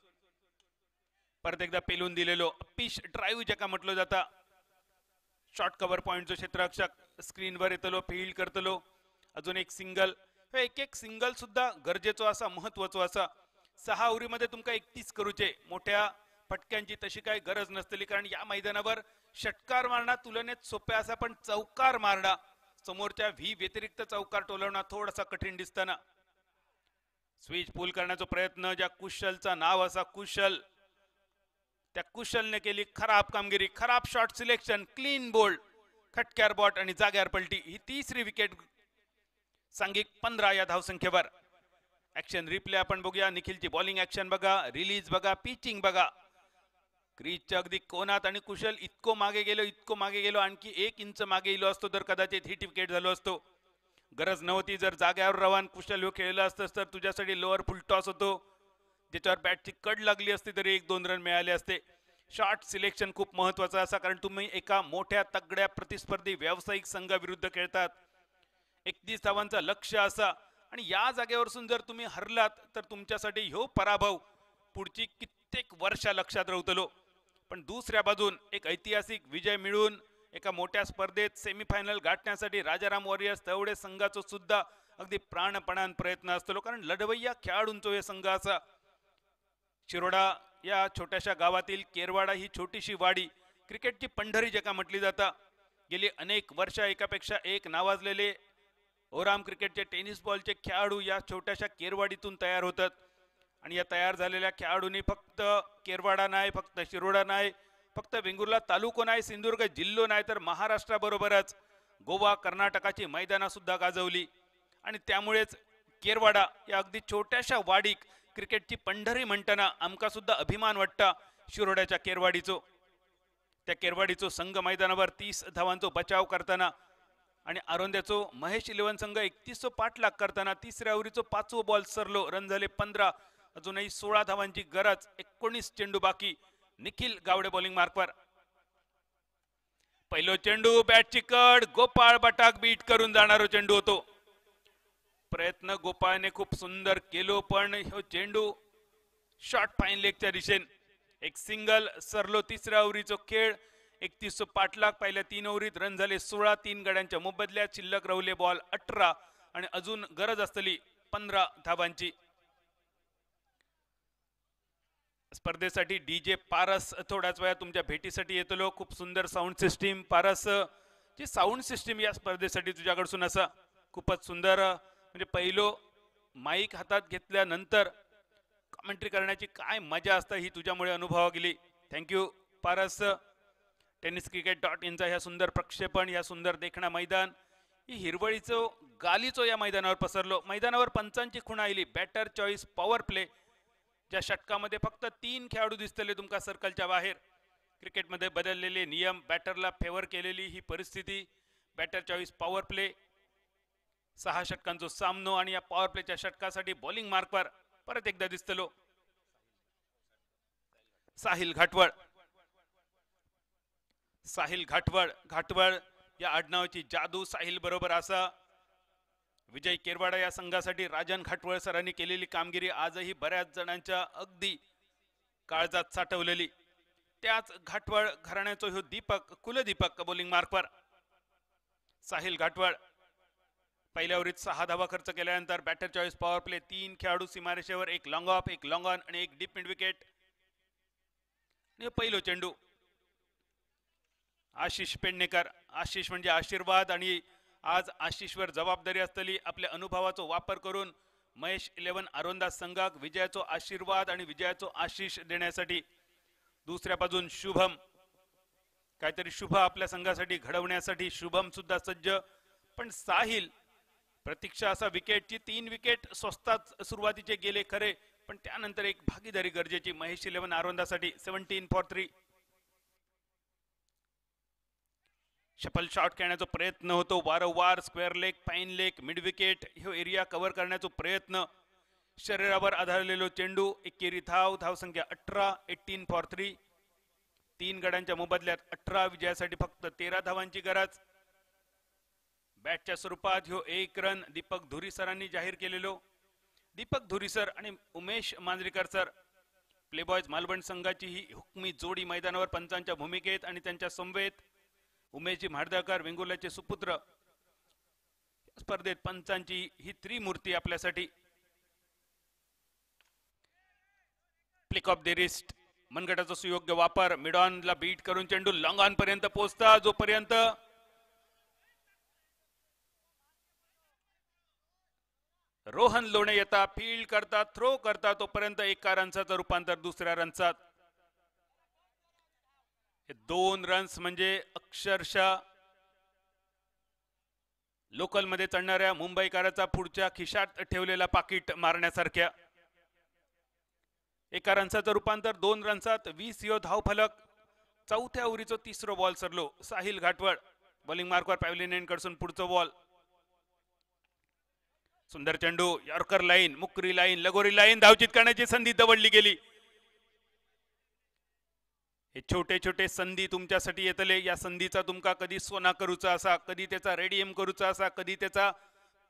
परत एकदा पेलून दिलेलो पिच ड्राईव्ह ज्याका म्हटलं जाता. शॉर्ट कव्हर पॉइंटचो क्षेत्ररक्षक स्क्रीनवर येतलो, फील्ड करतलो. अजून एक सिंगल. एक एक सिंगल सुद्धा गरजेचो असा, महत्वाचो असा. 6 ओव्हरीमध्ये तुमका 31 करूचे. मोठ्या फटक्यांची तशी काही गरज नसतली, कारण या मैदानावर षटकार मारणं तुलनेत सोप्या असा, पण चौकार मारणं समोरच्या व्ही व्यतिरिक्त चौकार टोलवणं थोडासा कठीण दिसताना. स्विच पूल करण्याचा प्रयत्न, ज्या कुशलचा नाव असा कुशल, त्या कुशलने केली खराब कामगिरी. खराब शॉट सिलेक्शन, क्लीन बोल्ड, खटक्यार बॉट आणि जाग्यावर पलटी. ही तिसरी विकेट. सांघिक 15 या धावसंख्येवर. ऍक्शन रिप्ले आपण बघूया. निखिलची बॉलिंग ऍक्शन बघा, रिलीज बघा, पिचिंग बघा. क्रीजच्या अगदी कोणात आणि कुशल इतको मागे गेलो, आणखी 1 इंच मागे गेलो असतो तर कदाचित हिट विकेट झालो असतो. गरज नव्हती. जर जाग्यावर रवान कुशल ह्यो खेळला असतस तर तुझ्यासाठी लोअर फुल टॉस होतो, ज्याच्यावर बॅटची कड लागली असती तरी 1-2 रन मिळाले असते. शॉट सिलेक्शन खूप महत्वाचा असा, कारण तुम्ही एका मोठ्या तगड्या प्रतिस्पर्धी व्यावसायिक संघाविरुद्ध खेळतात. 31 धावांचा लक्ष्य असा, आणि या जागेवरून जर तुम्ही हरलात तर तुमच्यासाठी ह्यो पराभव पुढची कित्येक वर्ष लक्षात राहतलो. पण दुसऱ्या बाजून एक ऐतिहासिक विजय मिळवून एका मोठ्या स्पर्धेत सेमीफायनल गाठण्यासाठी राजाराम वॉरियर्स तेवढे संघाचो सुद्धा अगदी प्राणपणान प्रयत्न असतो, कारण लढवय्या खेळाडूंचो हे संघ असा. शिरोडा या छोट्याशा गावातील केरवाडा ही छोटीशी वाडी क्रिकेटची पंढरी ज्याका म्हटली जाता. गेली अनेक वर्ष एकापेक्षा एक नावाजलेले ओराम क्रिकेटचे टेनिस बॉलचे खेळाडू या छोट्याशा केरवाडीतून तयार होतात. आणि या तयार झालेल्या खेळाडूंनी फक्त केरवाडा नाही, फक्त शिरोडा नाही, फक्त वेंगुर्ला तालुको नाही, सिंधुदुर्ग जिल्हो नाही, तर महाराष्ट्राबरोबरच गोवा कर्नाटकाची मैदाना सुद्धा गाजवली. आणि त्यामुळेच केरवाडा या अगदी छोट्याशा वाडीक क्रिकेटची पंढरी म्हणताना आमका सुद्धा अभिमान वाटता शिरोड्याच्या केरवाडीचो. त्या केरवाडीचो संघ मैदानावर 30 धावांचो बचाव करताना आणि आरोंद्याचो महेश 11 संघ 31 पाठलाग करताना तिसऱ्या ओव्हरीचो 5वो बॉल सरलो. रन झाले 15. अजूनही 16 धावांची गरज. 19 चेंडू बाकी. निखिल गावडे बॉलिंग मार्कवर. पहिलो चेंडू बॅटची कड, गोपाळ बटाक बीट करून जाणारो चेंडू होतो. प्रयत्न गोपाळने खूप सुंदर केलो, पण हो चेंडू शॉर्ट फाईन लेगच्या दिशेन. एक सिंगल सरलो. तिसऱ्या ओव्हरीचो खेळ. 31 पाठलाग. पहिल्या 3 ओव्हरीत रन झाले 16. 3 गड्यांच्या मोबदल्यात शिल्लक राहिले बॉल 18 आणि अजून गरज असलेली 15 धावांची. स्पर्धेसाठी डीजे पारस थोड्याच वेळा तुमच्या भेटीसाठी येतलो. खूप सुंदर साऊंड सिस्टीम. पारस ची साऊंड सिस्टीम या स्पर्धेसाठी तुझ्याकडसून असा खूपच सुंदर. म्हणजे पहिलो माईक हातात घेतल्यानंतर कमेंट्री करण्याची काय मजा असता ही तुझ्यामुळे अनुभवा गेली. थँक्यू पारस. tenniscricket.in चा ह्या सुंदर प्रक्षेपण, या सुंदर देखणा मैदान, ही हिरवळीचो गालीचो या मैदानावर पसरलो. मैदानावर पंचांची खुणा आली. Batter choice power play. ज्या षटकामध्ये फक्त 3 खेळाडू दिसतले तुमका सर्कलच्या बाहेर. क्रिकेटमध्ये बदललेले नियम, बॅटरला फेवर केलेली ही परिस्थिती. Batter choice power play. 6 षटकांचो सामनो आणि या पॉवर प्लेच्या षटकासाठी बॉलिंग मार्कवर परत एकदा दिसतलो साहिल घाटवळ. साहिल घाटवळ. घाटवळ या आडनावाची जादू साहिल बरोबर असा. विजय केरवाडा या संघासाठी राजन घाटवळ सरांनी केलेली कामगिरी आजही बऱ्याच जणांच्या अगदी काळजात साठवलेली. त्याच घाटवळ घराण्याचा ह्यो दीपक, कुलदीपक बॉलिंग मार्कवर. साहिल घाटवळ पहिल्या ओव्हरीत 6 धावा खर्च केल्यानंतर बॅटर चॉईस पॉवर प्ले. 3 खेळाडू सीमारेषेवर, एक लॉंग ऑफ, एक लॉंग ऑन आणि एक डीप मिड विकेट. पहिलो चेंडू आशिष पेडणेकर. आशिष म्हणजे आशीर्वाद, आणि आज आशिषवर जबाबदारी असलेली आपल्या अनुभवाचा वापर करून महेश 11 आरोंदा संघाक विजयाचो आशीर्वाद आणि विजयाचो आशिष देण्यासाठी. दुसऱ्या बाजून शुभम, काहीतरी शुभ आपल्या संघासाठी घडवण्यासाठी शुभम सुद्धा सज्ज. पण साहिल प्रतीक्षा असा विकेटची. 3 विकेट स्वस्तात सुरुवातीचे गेले खरे, पण त्यानंतर एक भागीदारी गरजेची महेश 11 आरोंदासाठी. 17 for 3. शफल शॉट खेळण्याचा प्रयत्न होतो वारंवार. Square leg, fine leg, mid wicket ह्यो एरिया कव्हर करण्याचा प्रयत्न. शरीरावर आधारलेलो चेंडू. एकेरी धाव संख्या 18. 18 for 3. 3 गड्यांच्या मोबदल्यात 18. विजयासाठी फक्त 13 धावांची गरज. बॅटच्या स्वरूपात ह्यो 1 रन दीपक धुरी सरांनी जाहीर केलेलो. दीपक धुरी सर आणि उमेश मांजरेकर सर प्लेबॉयज मालवण संघाची ही हुकमी जोडी मैदानावर पंचांच्या भूमिकेत आणि त्यांच्या समवेत उमेशजी म्हाडदळकर वेंगुर्ल्याचे सुपुत्र स्पर्धेत पंचांची ही त्रिमूर्ती आपल्यासाठी. फ्लिक ऑफ द रिस्ट मनगटाचा सुयोग्य वापर मिडॉनला बीट करून चेंडू लॉंग ऑन पर्यंत पोहोचता जोपर्यंत रोहन लोणे येता फील्ड करता थ्रो करता तोपर्यंत एका रनचा रूपांतर दुसऱ्या रनचात. 2 रन्स म्हणजे अक्षरशः लोकल मध्ये चढणाऱ्या मुंबईकराचा पुढच्या खिशात ठेवलेला पाकिट मारण्यासारख्या. एका रनचा रूपांतर 2 रनसात 20 यो धावफलक. चौथ्या ओव्हरीचा तिसरा बॉल सरलो. साहिल घाटवळ बॉलिंग मार्कवर पॅव्हलियन कडसून पुढचं बॉल. सुंदर चेंडू यॉर्कर लाईन मुकरी लाईन लगोरी लाईन धावचित करण्याची संधी दवडली गेली. हे छोटे छोटे संधी तुमच्यासाठी येतले. या संधीचा तुमका कधी सोना करूचा असा, कधी त्याचा रेडियम करूचा असा, कधी त्याचा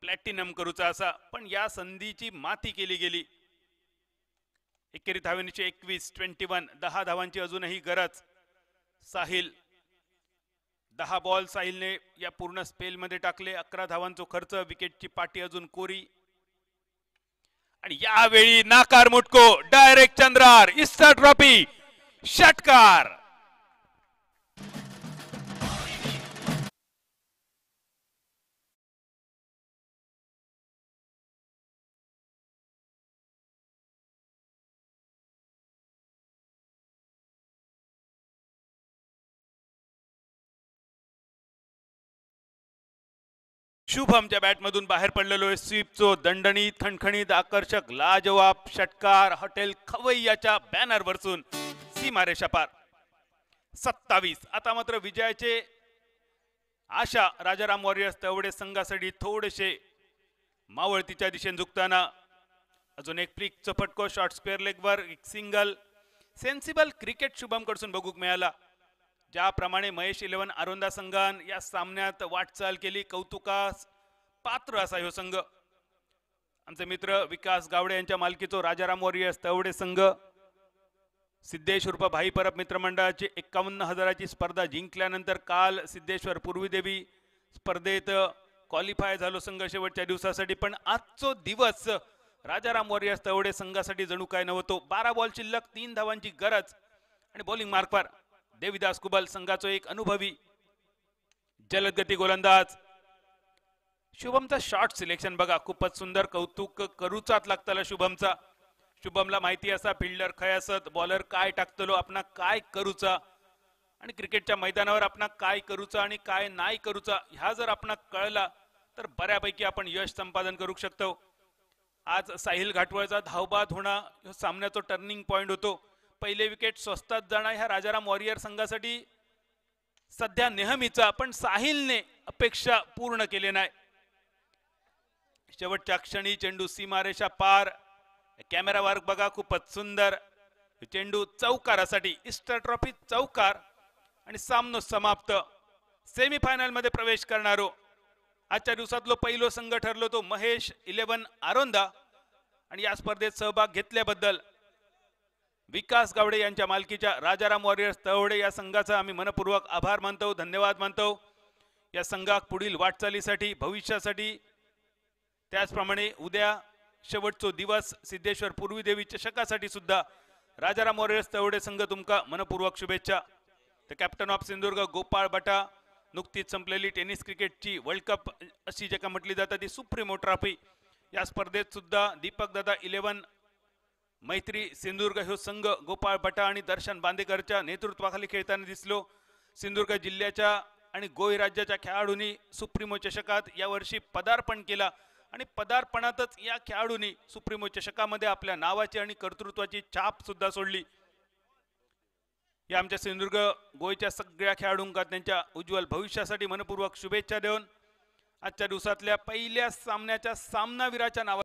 प्लॅटिनम करूचा असा, पण या संधीची माती केली गेली. एकेरी धावांची 21 21 10 धावांची अजूनही गरज. साहिल 10 बॉल साहिलने या पूर्ण स्पेल मध्ये टाकले. 11 धावांचा खर्च. विकेटची पाठी अजून कोरी आणि यावेळी नाकार मुटको डायरेक्ट चंद्रार इस्टर ट्रॉफी षटकार. शुभमच्या बॅटमधून बाहेर पडलेलो स्वीपचो दणदणीत खणखणीत आकर्षक लाजवाब षटकार हॉटेल खवैयाच्या बॅनर वरसून सीमारेषा पार. 27. आता मात्र विजयाचे आशा राजाराम वॉरियर्स तेवढे संघासाठी थोडेसे मावळतीच्या दिशेने झुकताना. अजून एक फ्लिकचा फटको शॉर्ट स्क्वेअर लेगवर एक सिंगल. सेन्सिबल क्रिकेट शुभम कडसून बघूक मिळाला. ज्याप्रमाणे महेश 11 आरोंदा संघान या सामन्यात वाटचाल केली कौतुकास पात्र असा ह्यो संघ. आमचे मित्र विकास गावडे यांच्या मालकीचो राजाराम वॉरियर्स तेवढे संघ सिद्धेश्वर भाई परब मित्रमंडळाची 51,000ची स्पर्धा जिंकल्यानंतर काल सिद्धेश्वर पूर्वीदेवी स्पर्धेत क्वालिफाय झालो संघ शेवटच्या दिवसासाठी. पण आजचो दिवस राजाराम वॉरियर्स तेवढे संघासाठी जणू काय नव्हतो. 12 बॉल शिल्लक 3 धावांची गरज आणि बॉलिंग मार्कवर देविदास कुबल संघाचो एक अनुभवी जलदगती गोलंदाज. शुभमचा शॉट सिलेक्शन बघा खूपच सुंदर. कौतुक करूचाच लागतला शुभमचा. शुभमला माहिती असा फिल्डर खय असत, बॉलर काय टाकतलो, आपण काय करूचा आणि क्रिकेटच्या मैदानावर आपण काय करूचा आणि काय नाही करूचा ह्या जर आपण कळला तर बऱ्यापैकी आपण यश संपादन करू शकतो. आज साहिल घाटवळचा धावबाद होणं सामन्याचा टर्निंग पॉइंट होतो. पहिले विकेट स्वस्तात जाणं ह्या राजाराम वॉरियर संघासाठी सध्या नेहमीचा, पण साहिलने अपेक्षा पूर्ण केले नाही. शेवटच्या क्षणी चेंडू सीमारेषा पार. कॅमेरा वर्क बघा खूपच सुंदर. चेंडू चौकारासाठी इस्टर ट्रॉफी चौकार आणि सामना समाप्त. सेमीफायनल मध्ये प्रवेश करणारो आजच्या दिवसातलो पहिलो संघ ठरलो तो महेश 11 आरोंदा. आणि या स्पर्धेत सहभाग घेतल्याबद्दल विकास गावडे यांच्या मालकीच्या राजाराम वॉरियर्स तळवडे या संघाचा आम्ही मनपूर्वक आभार मानतो, धन्यवाद मानतो. या संघात पुढील वाटचालीसाठी भविष्यासाठी त्याचप्रमाणे उद्या शेवटचो दिवस सिद्धेश्वर पूर्वी देवी चषकासाठी सुद्धा राजाराम वॉरियर्स तळवडे संघ तुमका मनपूर्वक शुभेच्छा. तर कॅप्टन ऑफ सिंधुदुर्ग गोपाळ बटा नुकतीच संपलेली टेनिस क्रिकेटची वर्ल्ड कप अशी ज्याका म्हटली जाते ती सुप्रीमो ट्रॉफी या स्पर्धेत सुद्धा दीपक दादा 11 मैत्री सिंधुदुर्ग ह्यो संघ गोपाळ बटा आणि दर्शन बांदेकरच्या नेतृत्वाखाली खेळताना दिसलो. सिंधुदुर्ग जिल्ह्याच्या आणि गोय राज्याच्या खेळाडूंनी सुप्रीमो चषकात यावर्षी पदार्पण केला आणि पदार्पणातच या खेळाडूंनी सुप्रीमो चषकामध्ये आपल्या नावाची आणि कर्तृत्वाची छाप सुद्धा सोडली. या आमच्या सिंधुदुर्ग गोयच्या सगळ्या खेळाडूंका त्यांच्या उज्ज्वल भविष्यासाठी मनपूर्वक शुभेच्छा देऊन आजच्या दिवसातल्या पहिल्या सामन्याच्या सामनावीराच्या नावा